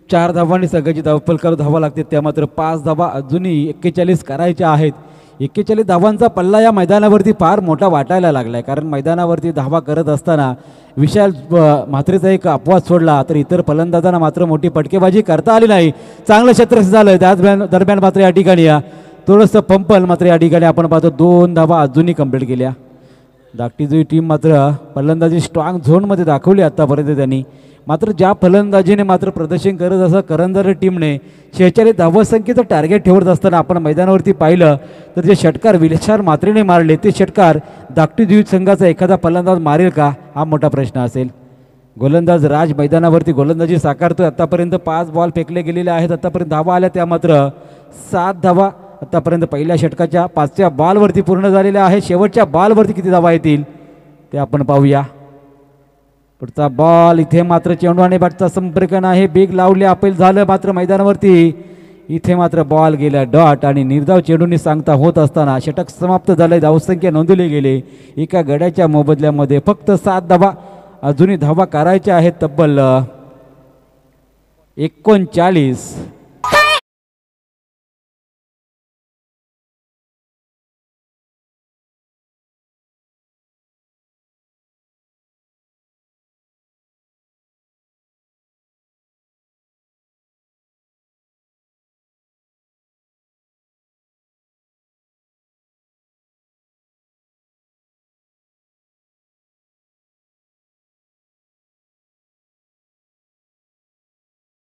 चार धावांनी संघाची धावफलकावर धावा लागते. त्या मात्र 5 धावा अजूनही 41 करायच्या आहेत. 41 धावांचा पल्ला या मैदानावरती फार मोठा वाटायला लागला आहे. कारण मैदानावरती धावा करत असताना विशाल म्हात्रेचा एक अपवाद सोडला तर इतर फलंदाजांना मात्र मोठी पटकेबाजी करता आली नाही. चांगलं क्षेत्ररक्षण झालं. त्याच दरम्यान मात्र या ठिकाणी थोडंसं पंपल मात्र या ठिकाणी आपण पाहतो 2 धावा अजूनही कंप्लीट केल्या. धाकटीजुई टीम मात्र फलंदाजी स्ट्रॉंग झोनमध्ये दाखवली आत्तापर्यंत त्यांनी. मात्र ज्या फलंदाजीने मात्र प्रदर्शन करत असं करंदर टीमने 46 धावसंख्येचं टार्गेट ठेवत असताना आपण मैदानावरती पाहिलं तर जे षटकार विशाल म्हात्रेने मारले ते षटकार धाकटीजुई संघाचा एखादा फलंदाज मारेल का हा मोठा प्रश्न असेल. गोलंदाज राज मैदानावरती गोलंदाजी साकारतोय. आतापर्यंत 5 बॉल फेकले गेलेले आहेत. आतापर्यंत धावा आल्या त्या मात्र 7 धावा आतापर्यंत पहिल्या षटकाच्या 5व्या बॉलवरती पूर्ण झालेल्या आहे. शेवटच्या बॉलवरती किती धावा येतील ते आपण पाहूया. पुढचा बॉल इथे मात्र चेंडू आणि बॅटचा संपर्क नाही. बिग लावले अपील झालं मात्र मैदानावरती इथे मात्र बॉल गेला डॉट आणि निर्धाव चेंडूंनी सांगता होत असताना षटक समाप्त झाले. धावसंख्या नोंदवली गेली. एका गड्याच्या मोबदल्यामध्ये फक्त 7 धावा अजूनही धावा करायच्या आहेत. तब्बल 39.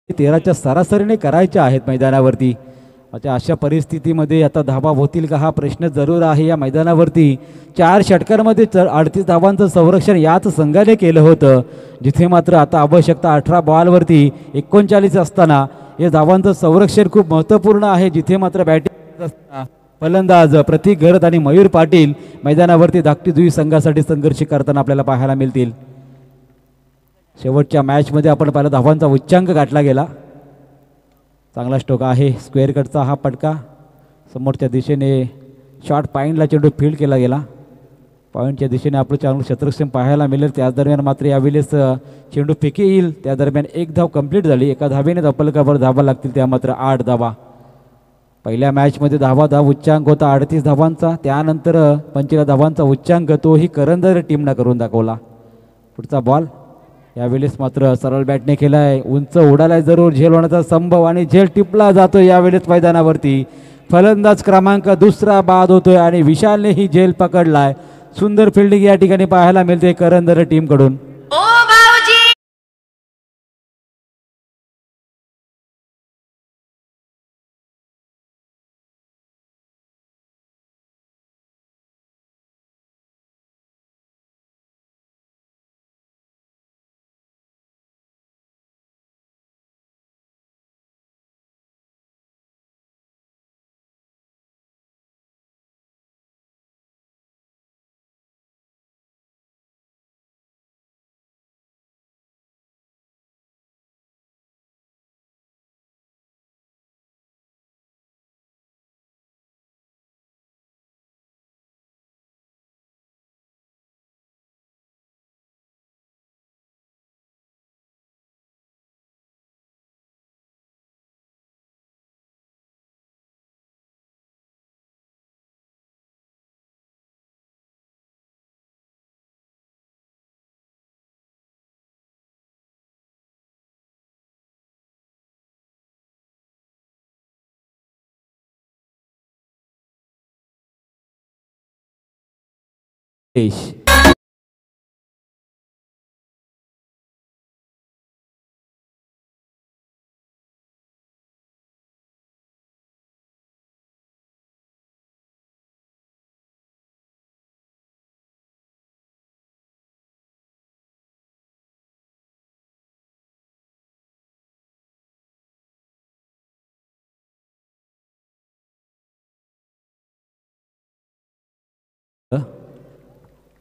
13च्या सरासरीने करायच्या आहेत मैदानावरती. आता अशा परिस्थितीमध्ये आता धावा होतील का हा प्रश्न जरूर आहे. या मैदानावरती 4 षटकांमध्ये 38 धावांचं संरक्षण याच संघाने केलं होतं, जिथे मात्र आता आवश्यकता 18 बॉलवरती 39 असताना या धावांचं संरक्षण खूप महत्त्वपूर्ण आहे. जिथे मात्र बॅटिंग असताना फलंदाज प्रतीक घरत आणि मयूर पाटील मैदानावरती धाकटी जुई संघासाठी संघर्ष करताना आपल्याला पाहायला मिळतील. शेवटच्या मॅचमध्ये आपण पाहिलं धावांचा उच्चांक गाठला गेला. चांगला स्ट्रोक आहे. स्क्वेअर कटचा हा पटका समोरच्या दिशेने शॉर्ट पॉईंटला चेंडू फील्ड केला गेला. पॉईंटच्या दिशेने आपलं चांगलं क्षेत्ररक्षण पाहायला मिळेल. त्याच दरम्यान मात्र यावेळेस चेंडू फेकी येईल. त्या दरम्यान एक धाव कंप्लीट झाली. एका धावेने धावफलकावर धावा लागतील. त्या मात्र 8 धावा. पहिल्या मॅचमध्ये धाव उच्चांक होता 38 धावांचा. त्यानंतर 25 धावांचा उच्चांक तोही करंदर टीमनं करून दाखवला. पुढचा बॉल यावेळेस मात्र सरळ बॅटने केला आहे. उंच उडाला जरूर, झेल होण्याचा संभव आणि झेल टिपला जातो. यावेळेस मैदानावरती फलंदाज क्रमांक 2 बाद होतोय आणि विशालनेही झेल पकडलाय. सुंदर फिल्डिंग या ठिकाणी पाहायला मिळते करंदर टीमकडून.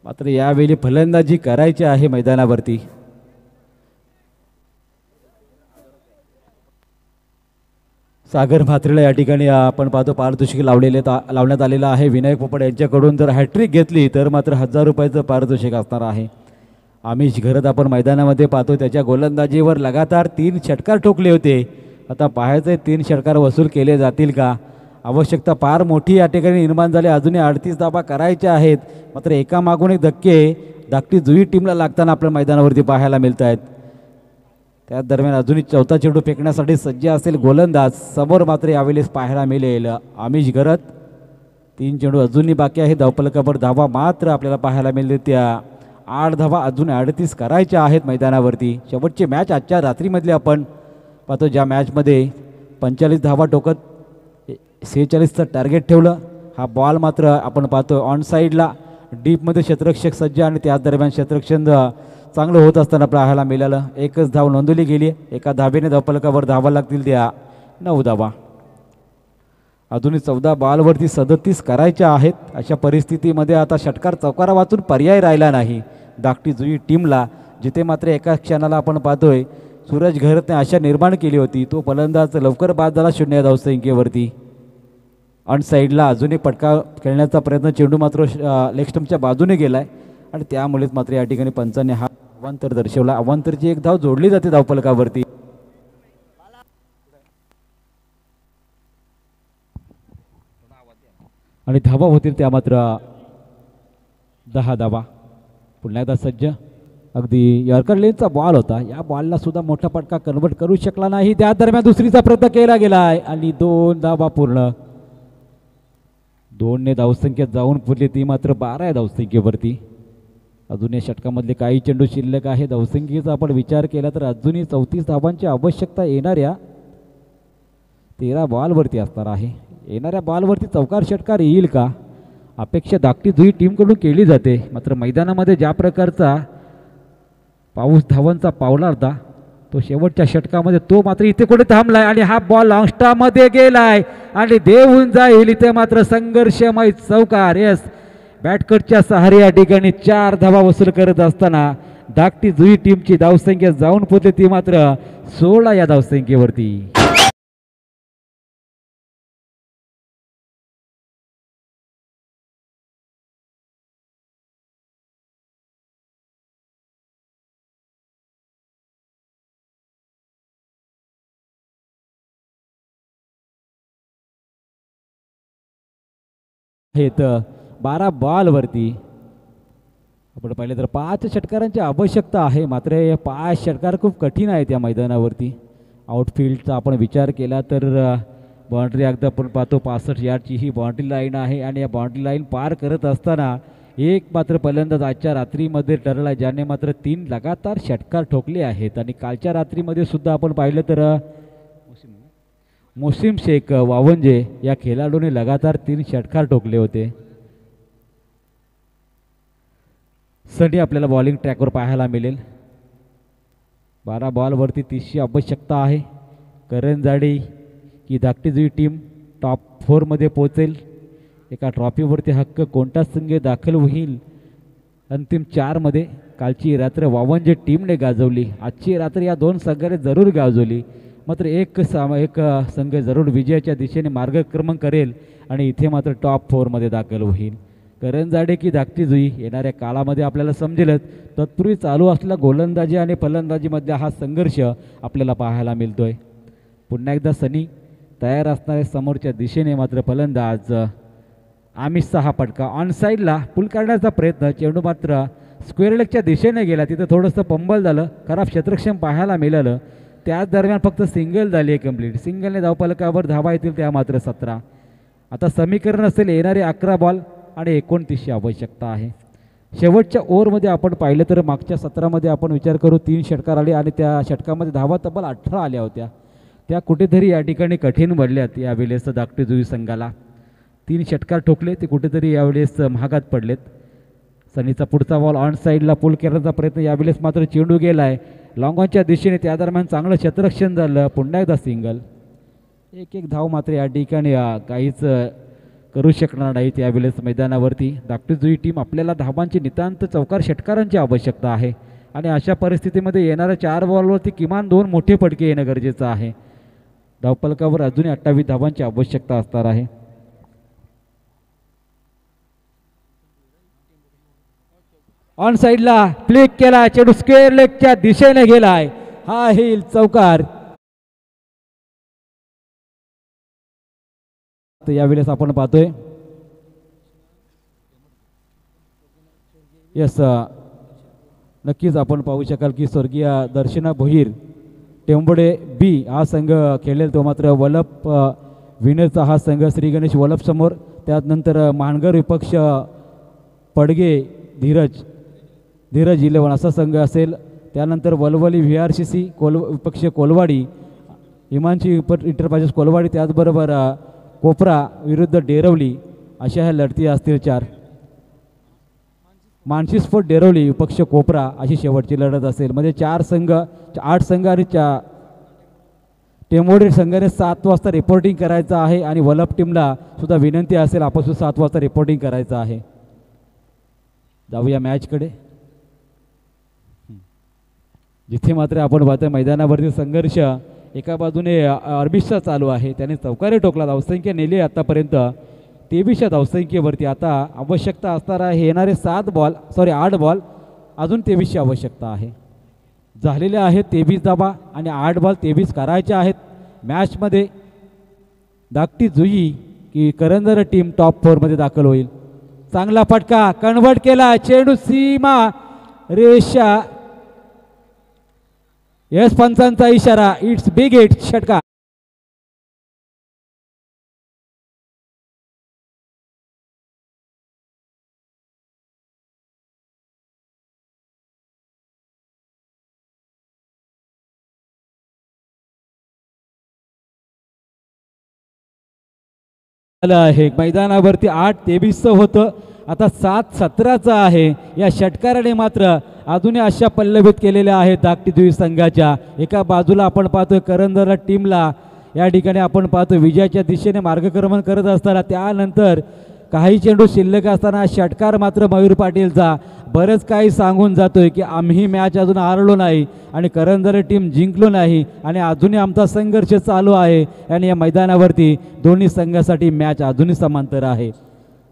मात्र यावेळी फलंदाजी करायची आहे मैदानावरती. सागर म्हात्रेला या ठिकाणी आपण पाहतो पारितोषिक लावण्यात आलेलं आहे. विनायक पोपट यांच्याकडून जर हॅट्रिक घेतली तर मात्र 1000 रुपयाचं पारितोषिक असणार आहे. आमिष घरत आपण मैदानामध्ये पाहतो त्याच्या गोलंदाजीवर लगातार 3 षटकार ठोकले होते. आता पाहायचं 3 षटकार वसूल केले जातील का. आवश्यकता फार मोठी या ठिकाणी निर्माण झाली. अजूनही 38 धावा करायच्या आहेत. मात्र एकामागून एक धक्के धाकटी जुई टीमला लागताना आपल्या मैदानावरती पाहायला मिळत आहेत. त्या दरम्यान अजूनही 4था चेंडू फेकण्यासाठी सज्ज असेल गोलंदाज. समोर मात्र यावेळेस पाहायला मिळेल आमिष घरत. 3 चेंडू अजूनही बाकी आहे. धावफलकावर धावा मात्र आपल्याला पाहायला मिळेल त्या 8 धावा अजून 38 करायच्या आहेत मैदानावरती. शेवटची मॅच आजच्या रात्रीमधली आपण पाहतो, ज्या मॅचमध्ये 45 धावा टोकत 46चं टार्गेट ठेवलं. हा बॉल मात्र आपण पाहतो ऑन साईडला डीपमध्ये क्षेत्ररक्षक सज्ज आणि त्या दरम्यान क्षेत्ररक्षण चांगलं होत असताना पाहायला मिळालं. एकच धाव नोंदवली गेली. एका धावेने धावफलकावर धावा लागतील त्या 9 धावा. अजूनही 14 बॉलवरती 37 करायच्या आहेत. अशा परिस्थितीमध्ये आता षटकार चौकारा वाचून पर्याय राहिला नाही धाकटी जुई टीमला, जिथे मात्र एका क्षणाला आपण पाहतोय सूरज घरतने आशा निर्माण केली होती. तो फलंदाज लवकर बाद झाला 0 धावसंख्येवरती. ऑन साईडला अजूनही पटका खेळण्याचा प्रयत्न, चेंडू मात्र लेग स्टंपच्या बाजूने गेला आहे आणि त्यामुळेच मात्र या ठिकाणी पंचांनी हा अवांतर दर्शवला. अवांतरची एक धाव जोडली जाते धावफलकावरती. आणि धावा होतील त्या मात्र 10 धावा. पुन्हा एकदा सज्ज. अगदी यॉर्कर लेनचा बॉल होता. या बॉलला सुद्धा मोठा पटका कन्वर्ट करू शकला नाही. त्या दरम्यान दुसरीचा प्रयत्न केला गेला आहे आणि 2 धावा पूर्ण. 2ने धावसंख्या जाऊन पुरली ती मात्र 12 धावसंख्येवरती. अजून या षटकामधले काही चेंडू शिल्लक आहे. धावसंख्येचा आपण विचार केला तर अजूनही 34 धावांची आवश्यकता येणाऱ्या 13 बॉलवरती असणार आहे. येणाऱ्या बॉलवरती चौकार षटकार येईल का, अपेक्षा धाकटी जुई टीमकडून केली जाते. मात्र मैदानामध्ये ज्या प्रकारचा पाऊस धावांचा पावला होता तो शेवटच्या षटकामध्ये तो मात्र इथे कुठे थांबलाय आणि हा बॉल लॉंगस्टामध्ये गेलाय आणि देऊन जाईल. इथे मात्र संघर्षमय चौकार. येस, बॅटकटच्या सहारे या ठिकाणी 4 धावा वसूल करत असताना धाकटी जुई टीमची धावसंख्या जाऊन पोहोचली ती मात्र 16 या धावसंख्येवरती. आहेत 12 बॉलवरती आपण पाहिलं तर 5 षटकारांची आवश्यकता आहे. मात्र हे 5 षटकार खूप कठीण आहेत या मैदानावरती. आउटफील्डचा आपण विचार केला तर बाउंड्री अगदी आपण पाहतो 65 यार्डची ही बाउंड्री लाईन आहे आणि या बाउंड्री लाईन पार करत असताना एक मात्र पहिल्यांदाच आजच्या रात्रीमध्ये ठरला ज्याने मात्र 3 लगातार षटकार ठोकले आहेत. आणि कालच्या रात्रीमध्ये सुद्धा आपण पाहिलं तर मोसिम शेख वावंजे या खेळाडूने लगातार 3 षटकार ठोकले होते. सनी आपल्याला बॉलिंग ट्रॅकवर पाहायला मिळेल. 12 बॉलवरती 30ची आवश्यकता आहे. करंजाडी की धाकटी जुई टीम टॉप 4मध्ये पोहोचेल. एका ट्रॉफीवरती हक्क कोणता संघ दाखल होईल अंतिम 4मध्ये. कालची रात्र वावंजे टीमने गाजवली, आजची रात्र या 2 संघाने जरूर गाजवली. मात्र एक संघ जरूर विजयाच्या दिशेने मार्गक्रमण करेल आणि इथे मात्र टॉप 4मध्ये दाखल होईल. करंजाडे की धाकटी जुई येणाऱ्या काळामध्ये आपल्याला समजेलच. तत्पूर्वी चालू असलेला गोलंदाजी आणि फलंदाजीमधला हा संघर्ष आपल्याला पाहायला मिळतोय. पुन्हा एकदा सनी तयार असणाऱ्या समोरच्या दिशेने मात्र फलंदाज आमिषचा हा फटका ऑन साईडला पुल काढण्याचा प्रयत्न. चेंडू मात्र स्क्वेअर लेगच्या दिशेने गेला. तिथं थोडंसं पंबल झालं, खराब क्षेत्रक्षम पाहायला मिळालं. त्याच दरम्यान फक्त सिंगल झाली आहे कंप्लीट. सिंगलने धावफलकावर धावा येतील त्या मात्र 17. आता समीकरण असेल येणारे 11 बॉल आणि 29ची आवश्यकता आहे. शेवटच्या ओव्हरमध्ये आपण पाहिलं तर मागच्या 17मध्ये आपण विचार करू 3 षटकार आले आणि त्या षटकामध्ये धावा तब्बल 18 आल्या होत्या. त्या कुठेतरी या ठिकाणी कठीण बनल्यात यावेळेस धाकटी जुई संघाला. 3 षटकार ठोकले ते कुठेतरी यावेळेस महागात पडलेत. सनीचा पुढचा बॉल ऑन साईडला पुल करण्याचा प्रयत्न, यावेळेस मात्र चेंडू गेलाय लॉंगॉनच्या दिशेने. त्या दरम्यान चांगलं क्षेत्ररक्षण झालं. पुन्हा एकदा सिंगल. एक धाव मात्र या ठिकाणी काहीच करू शकणार नाहीत यावेळेस मैदानावरती. धाकटी जुई टीम आपल्याला धावांची नितांत चौकार षटकारांची आवश्यकता आहे आणि अशा परिस्थितीमध्ये येणाऱ्या 4 बॉलवरती किमान 2 मोठे फटके येणं गरजेचं आहे. धावफलकावर अजूनही 28 धावांची आवश्यकता असणार आहे. ऑन साईडला फ्लिक केला, चेंडू स्क्वेअर लेगच्या दिशेने गेलाय. हा हिल चौकार. यावेळेस आपण पाहतोय यस नक्कीच आपण पाहू शकाल की स्वर्गीय दर्शना भोईर टेंबोडे बी हा संघ खेळेल. तो मात्र वलप विनरचा हा संघ श्री गणेश वलप समोर. त्यानंतर मानगर विपक्ष पडगे धीरज 11 असा संघ असेल. त्यानंतर वलवली VRCC विपक्ष कोलवाडी, हिमांशी इंटरप्राइजेस कोलवाडी, त्याचबरोबर कोपरा विरुद्ध डेरवली अशा ह्या लढती असतील 4. मानसी स्पोर्ट डेरवली विपक्ष कोपरा अशी शेवटची लढत असेल. म्हणजे 4 संघ 8 संघ आणि टेंबोडे संघाने 7 वाजता रिपोर्टिंग करायचं आहे आणि वलप टीमला सुद्धा विनंती असेल आपण 7 वाजता रिपोर्टिंग करायचं आहे. जाऊया मॅचकडे, जिथे मात्र आपण पाहतोय मैदानावरती संघर्ष एका बाजूने अरबिशचा चालू आहे. त्याने चौकारे टोकला. धावसंख्या नेली आतापर्यंत 23 धावसंख्येवरती. आता आवश्यकता असणार आहे येणारे 8 बॉल अजून 23ची आवश्यकता आहे. झालेल्या आहेत 23 धावा आणि 8 बॉल 23 करायचे आहेत. मॅचमध्ये धाकटी जुई की करंजर टीम टॉप 4मध्ये दाखल होईल. चांगला फटका कन्व्हर्ट केला, चेंडू सीमा रेषा. यस पंचांचा इशारा. इट्स बिग हिट षटकार. झालं आहे मैदानावरती 8-23 होतं, आता 7-17 आहे. या षटकाराने मात्र अजूनही अशा पल्लवित केलेल्या आहेत धाकटी दुई संघाच्या. एका बाजूला आपण पाहतोय करंदर टीमला या ठिकाणी आपण पाहतो विजयाच्या दिशेने मार्गक्रमण करत असताना त्यानंतर काही चेंडू शिल्लक असताना षटकार मात्र मयूर पाटीलचा बरंच काही सांगून जातोय की आम्ही मॅच अजून हारलो नाही आणि करंदर टीम जिंकलो नाही आणि अजूनही आमचा संघर्ष चालू आहे आणि या मैदानावरती दोन्ही संघासाठी मॅच अजूनही समांतर आहे.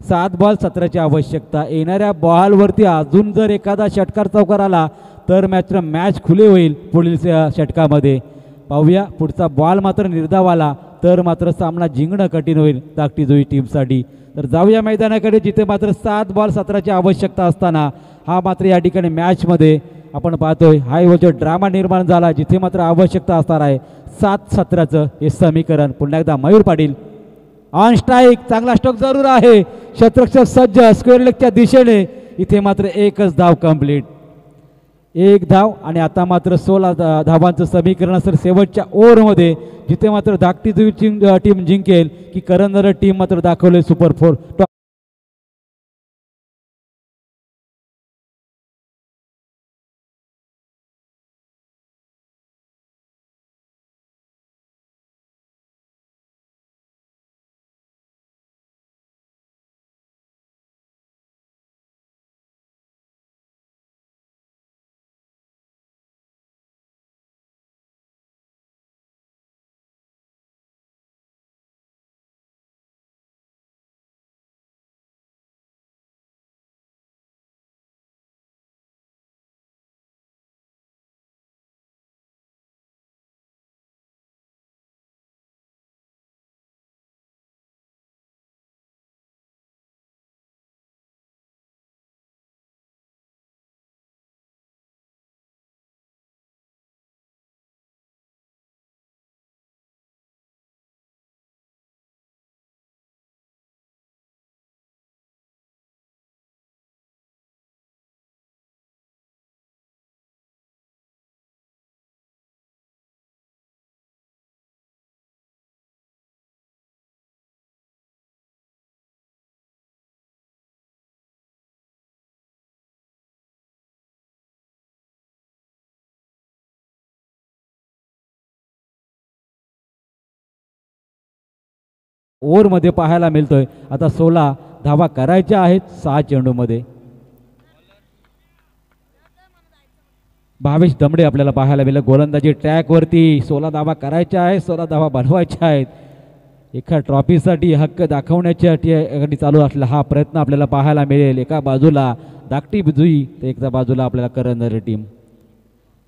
7 बॉल 17ची आवश्यकता. येणाऱ्या बॉलवरती अजून जर एखादा षटकार चौकार आला तर मॅच खुली होईल पुढील षटकामध्ये. पाहूया पुढचा बॉल मात्र निर्धाव आला तर मात्र सामना जिंकणं कठीण होईल धाकटी जुई टीमसाठी. तर जाऊया मैदानाकडे जिथे मात्र 7 बॉल 17ची आवश्यकता असताना हा मात्र या ठिकाणी मॅचमध्ये आपण पाहतोय हाय व जो ड्रामा निर्माण झाला जिथे मात्र आवश्यकता असणार आहे 7-17चं हे समीकरण. पुन्हा एकदा मयूर पाटील ऑन स्ट्राईक, चांगला स्ट्रोक जरूर आहे, शतरक्षक सज्ज स्क्वेअर लेगच्या दिशेने. इथे मात्र एकच धाव कंप्लीट, एक धाव आणि आता मात्र 16 धावांचं समीकरण असेल शेवटच्या ओव्हरमध्ये जिथे मात्र धाकटी जुई टीम जिंकेल की करंदर टीम मात्र दाखवले सुपर 4. ओव्हरमध्ये पाहायला मिळतोय आता 16 धावा करायच्या आहेत 6 चेंडूमध्ये. भावेश दमडे आपल्याला पाहायला मिळेल गोलंदाजी ट्रॅकवरती. 16 धावा करायच्या आहेत, 16 धावा बनवायच्या आहेत. एका ट्रॉफीसाठी हक्क दाखवण्यासाठी चालू असलेला हा प्रयत्न आपल्याला पाहायला मिळेल. एका बाजूला धाकटी जुई तर एका बाजूला आपल्याला करंदर टीम.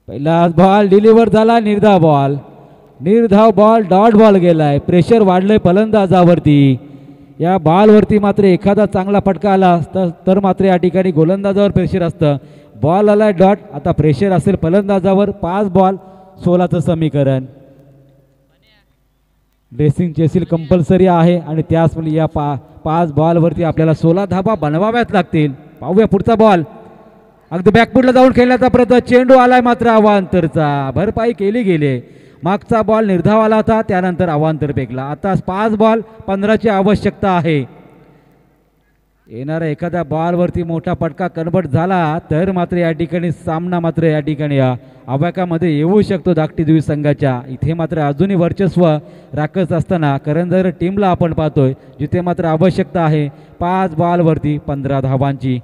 पहिला बॉल डिलिव्हर झाला, निर्धाव बॉल डॉट बॉल गेलाय. प्रेशर वाढलंय फलंदाजावरती. या बॉलवरती मात्र एखादा चांगला फटका आला तर मात्र या ठिकाणी गोलंदाजावर प्रेशर असतं. बॉल आलाय डॉट, आता प्रेशर असेल फलंदाजावर. 5 बॉल 16चं समीकरण. ड्रेसिंग चेसिल कंपल्सरी आहे आणि त्याच या 5 बॉलवरती आपल्याला 16 धावा बनवाव्याच लागतील. पाहूया पुढचा बॉल. अगदी बॅकफुटला जाऊन खेळण्याचा प्रयत्न, चेंडू आलाय मात्र अवांतरचा. भरपाई केली गेली. मागचा बॉल निर्धाव आला होता त्यानंतर अवांतर फेकला. आता 5 बॉल 15ची आवश्यकता आहे. येणाऱ्या एखाद्या बॉलवरती मोठा फटका कन्वर्ट झाला तर मात्र या ठिकाणी सामना मात्र या ठिकाणी आवाकामध्ये येऊ शकतो धाकटी जुई संघाच्या. इथे मात्र अजूनही वर्चस्व राखत असताना करंदर टीमला आपण पाहतोय जिथे मात्र आवश्यकता आहे 5 बॉलवरती 15 धावांची.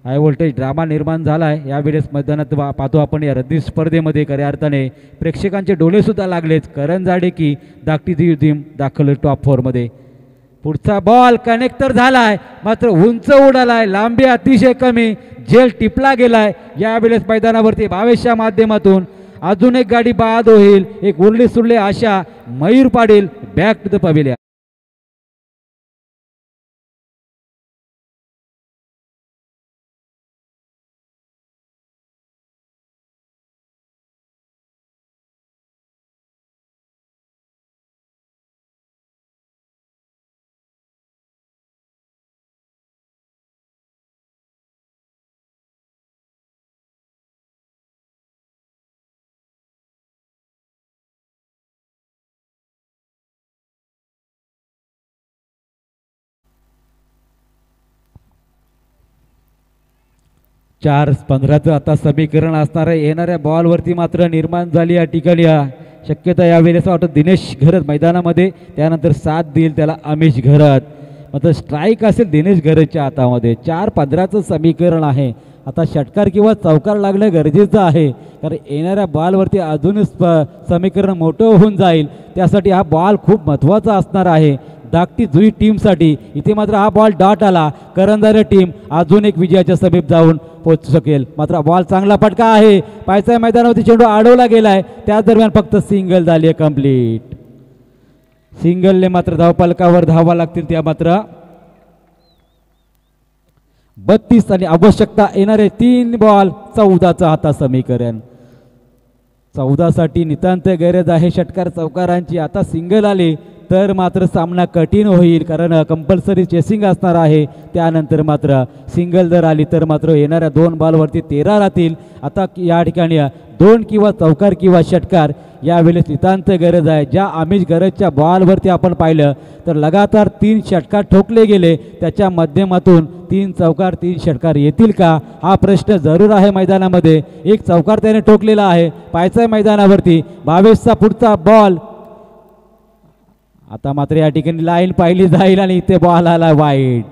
हाय व्होल्टेज ड्रामा निर्माण झाला आहे यावेळेस मैदानात पाहतो आपण. या रद्दी स्पर्धेमध्ये खऱ्या अर्थाने प्रेक्षकांचे डोळेसुद्धा लागलेच. करंजाडे की धाकटी जुई टीम दाखल टॉप 4मध्ये. पुढचा बॉल कनेक्ट तर झालाय मात्र उंच उडालाय, लांबी अतिशय कमी, झेल टिपला गेलाय. यावेळेस मैदानावरती भावेशच्या माध्यमातून अजून एक गाडी बाद होईल. एक उरली सुरली आशा. Mayur Patil back to the pavilion. 4-15चं आता समीकरण असणार आहे. येणाऱ्या बॉलवरती मात्र निर्माण झाली या ठिकाणी शक्यता यावेळेस वाटतं दिनेश घरत मैदानामध्ये, त्यानंतर साथ देईल त्याला अमिश घरत. मात्र स्ट्राईक असेल दिनेश घरतच्या हातामध्ये. 4-15चं समीकरण आहे. आता षटकार किंवा चौकार लागणं गरजेचं आहे, कारण येणाऱ्या बॉलवरती अजूनच समीकरण मोठं होऊन जाईल. त्यासाठी हा बॉल खूप महत्त्वाचा असणार आहे धाकटी जुई टीमसाठी. इथे मात्र हा बॉल डॉट आला, करंजारी टीम अजून एक विजयाच्या समीप जाऊन पोहोचू शकेल. मात्र बॉल चांगला फटका आहे, पायचा मैदानावरती चेंडू अडवला गेलाय, त्याच दरम्यान फक्त सिंगल झाली आहे कंप्लीट. सिंगलने मात्र धावफलकावर धावा लागतील त्या मात्र 32 आणि आवश्यकता येणारे 3 बॉल 14चं आता समीकरण. 14साठी नितांत गरज आहे षटकार चौकारांची. आता सिंगल आले तर मात्र सामना कठीण होईल, कारण कंपल्सरी चेसिंग असणार आहे. त्यानंतर मात्र सिंगल जर आली तर मात्र येणाऱ्या 2 बॉलवरती 13 राहतील. आता या ठिकाणी 2 किंवा चौकार किंवा षटकार यावेळेस नितांत गरज आहे. ज्या आमिष गरजच्या बॉलवरती आपण पाहिलं तर लगातार 3 षटकार ठोकले गेले, त्याच्या माध्यमातून 3 चौकार 3 षटकार येतील का हा प्रश्न जरूर आहे मैदानामध्ये. एक चौकार त्याने ठोकलेला आहे पायचा मैदानावरती. 22चा पुढचा बॉल. आता मात्र या ठिकाणी लाईन पाहिली जाईल आणि इथे बॉल आला वाईट.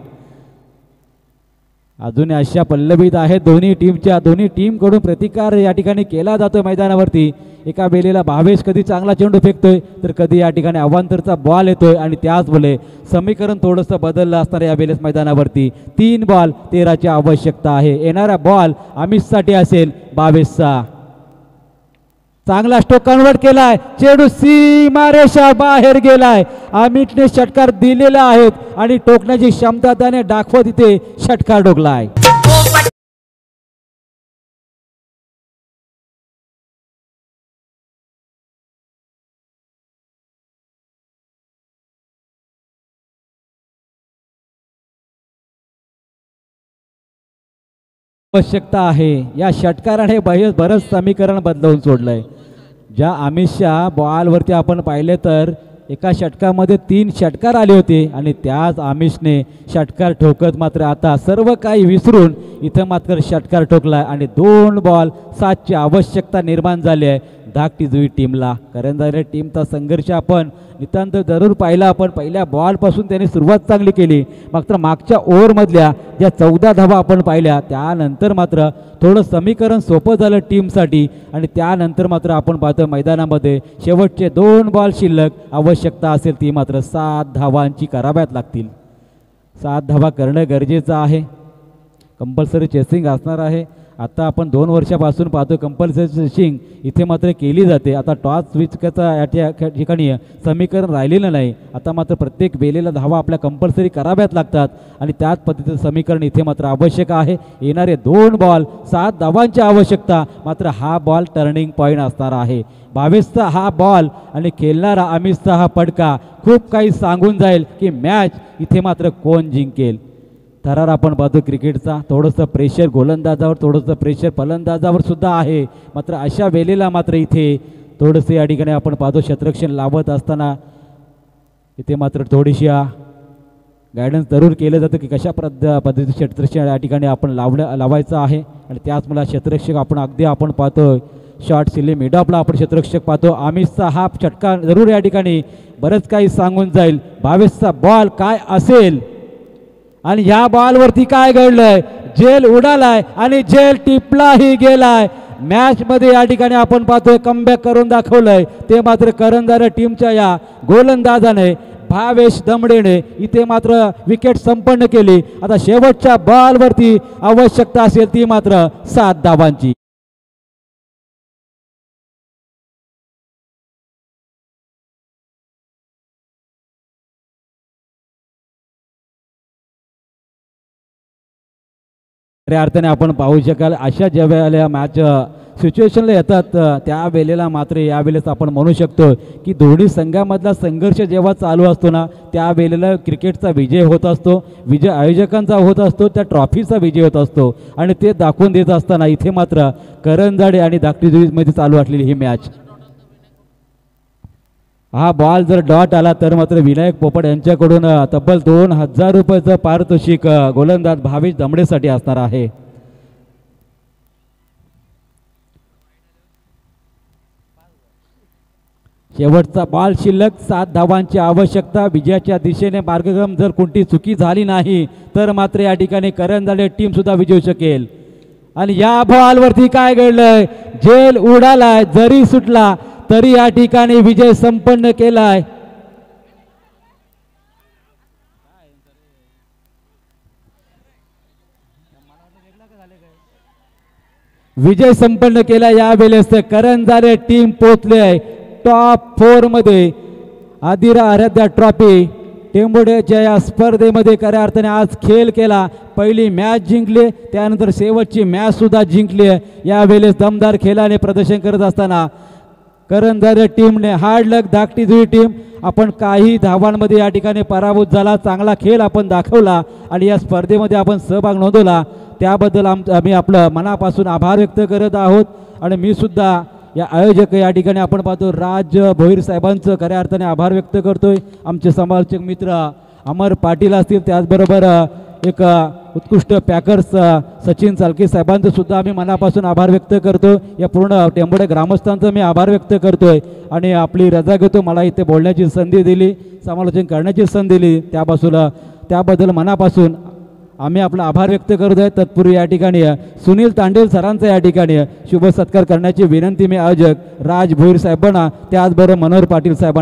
अजून अशा पल्लवीत आहेत दोन्ही टीमच्या. दोन्ही टीमकडून प्रतिकार या ठिकाणी केला जातोय मैदानावरती. एका वेळेला भावेश कधी चांगला चेंडू फेकतोय तर कधी या ठिकाणी अवांतरचा बॉल येतोय, आणि त्याच बोले समीकरण थोडंसं बदललं असणार या वेळेस मैदानावरती. 3 बॉल 13ची आवश्यकता आहे. येणारा बॉल अमितसाठी असेल 22चा. चांगला स्ट्रोक कन्वर्ट केलाय, चेंडू सीमारेषा बाहेर गेलाय. अमितने षटकार दिलेला आहेत आणि टोकण्याची क्षमता त्याने दाखवत इथे षटकार ठोकलाय. आवश्यकता आहे या षटकाराने बरंच समीकरण बदलवून सोडलंय. ज्या अमितच्या बॉलवरती आपण पाहिले तर एका षटकामध्ये 3 षटकार आले होते आणि त्याच आमिषने षटकार ठोकत मात्र आता सर्व काही विसरून इथं मात्र षटकार ठोकलाय आणि 2 बॉल 7ची आवश्यकता निर्माण झाली आहे धाकटी जुई टीमला. करंजारी टीमचा संघर्ष आपण नितांत जरूर पाहिला. आपण पहिल्या बॉलपासून त्यांनी सुरुवात चांगली केली, मात्र मागच्या ओव्हरमधल्या ज्या 14 धावा आपण पाहिल्या त्यानंतर मात्र थोडं समीकरण सोपं झालं टीमसाठी. आणि त्यानंतर मात्र आपण पाहतो मैदानामध्ये शेवटचे 2 बॉल शिल्लक. आवश्यकता असेल ती मात्र 7 धावांची कराव्यात लागतील. 7 धावा करणं गरजेचं आहे. कंपल्सरी चेसिंग असणार आहे. आता आपण 2 वर्षापासून पाहतो कंपल्सरी चेसिंग इथे मात्र केली जाते. आता टॉस स्विचचा या ठिकाणी समीकरण राहिलेलं नाही. आता मात्र प्रत्येक वेळेला धावा आपल्या कंपल्सरी कराव्यात लागतात आणि त्याच पद्धतीचं समीकरण इथे मात्र आवश्यक आहे. येणारे 2 बॉल 7 धावांची आवश्यकता. मात्र हा बॉल टर्निंग पॉईंट असणार आहे. 22चा हा बॉल आणि खेळणारा अमितचा हा फटका खूप काही सांगून जाईल की मॅच इथे मात्र कोण जिंकेल. थरार आपण पाहतो क्रिकेटचा. थोडंसं प्रेशर गोलंदाजावर, थोडंसं प्रेशर फलंदाजावर सुद्धा आहे. मात्र अशा वेळेला मात्र इथे थोडंसं या ठिकाणी आपण पाहतो क्षेत्ररक्षण लावत असताना इथे मात्र थोडीशी गायडन्स जरूर केलं जातं की कशा पद्धतीचं क्षेत्ररक्षण या ठिकाणी आपण लावायचं आहे. आणि त्याच मला क्षेत्ररक्षक आपण पाहतो शॉर्ट सिले मिडॉपला आपण क्षेत्ररक्षक पाहतो. अमितचा हा षटका जरूर या ठिकाणी बरंच काही सांगून जाईल. 22चा बॉल काय असेल आणि ह्या बॉलवरती काय घडलंय. झेल उडालाय आणि झेल टिपलाही गेलाय. मॅच मध्ये या ठिकाणी आपण पाहतोय कमबॅक करून दाखवलंय ते मात्र करंजारी टीमच्या या गोलंदाजाने भावेश दमडेने इथे मात्र विकेट संपन्न केली. आता शेवटच्या बॉलवरती आवश्यकता असेल ती मात्र 7 धावांची. खऱ्या अर्थाने आपण पाहू शकाल अशा ज्या वेळेला मॅच सिच्युएशनला येतात त्या वेळेला मात्र यावेळेस आपण म्हणू शकतो की दोन्ही संघामधला संघर्ष जेव्हा चालू असतो ना त्या वेळेला क्रिकेटचा विजय होत असतो. विजय आयोजकांचा होत असतो, त्या ट्रॉफीचा विजय होत असतो आणि ते दाखवून देत असताना इथे मात्र करंजाडे आणि धाकटी जुईमध्ये चालू असलेली ही मॅच. हा बॉल जर डॉट आला तर मात्र विनायक पोपट यांच्याकडून तब्बल 2000 रुपयाचं पारितोषिक गोलंदाज भावेश दमडेसाठी असणार आहे. शेवटचा बॉल शिल्लक 7 धावांची आवश्यकता. विजयाच्या दिशेने मार्गक्रम जर कोणती चुकी झाली नाही तर मात्र या ठिकाणी करंजाडे टीम सुद्धा विजयी होऊ शकेल. आणि या बॉलवरती काय घडलंय, झेल उडालाय, जरी सुटला तरी या ठिकाणी विजय संपन्न केलाय. विजय संपन्न केला. यावेळेस करंजाडे टीम पोहोचले टॉप 4 मध्ये. आदिरा आराध्या ट्रॉफी टेंबोड्याच्या या स्पर्धेमध्ये खऱ्या अर्थाने आज खेळ केला. पहिली मॅच जिंकली, त्यानंतर शेवटची मॅच सुद्धा जिंकली. यावेळेस दमदार खेळाने प्रदर्शन करत असताना करंजाडे टीमने हार्ड लक धाकटी जुई टीम आपण काही धावांमध्ये या ठिकाणी पराभूत झाला. चांगला खेळ आपण दाखवला आणि या स्पर्धेमध्ये आपण सहभाग नोंदवला, त्याबद्दल आम्ही आपलं मनापासून आभार व्यक्त करत आहोत. आणि मी सुद्धा या आयोजक या ठिकाणी आपण पाहतो राज भोईर साहेबांचं खऱ्या अर्थाने आभार व्यक्त करतोय. आमचे समालोचक मित्र अमर पाटील असतील, त्याचबरोबर एक उत्कृष्ट पॅकर्स सचिन चालके साहेबांचं सुद्धा आम्ही मनापासून आभार व्यक्त करतो. या पूर्ण टेंबोडे ग्रामस्थांचं मी आभार व्यक्त करतोय आणि आपली रजा घेतो. मला इथे बोलण्याची संधी दिली, समालोचन करण्याची संधी दिली, त्याबद्दल मनापासून आम्ही आपला आभार व्यक्त करत आहे. तत्पूर्वी या ठिकाणी सुनील तांडेल सरांचा या ठिकाणी शुभ सत्कार करण्याची विनंती मी आयोजक राज भोईर साहेबांना, त्याचबरोबर मनोहर पाटील साहेबांना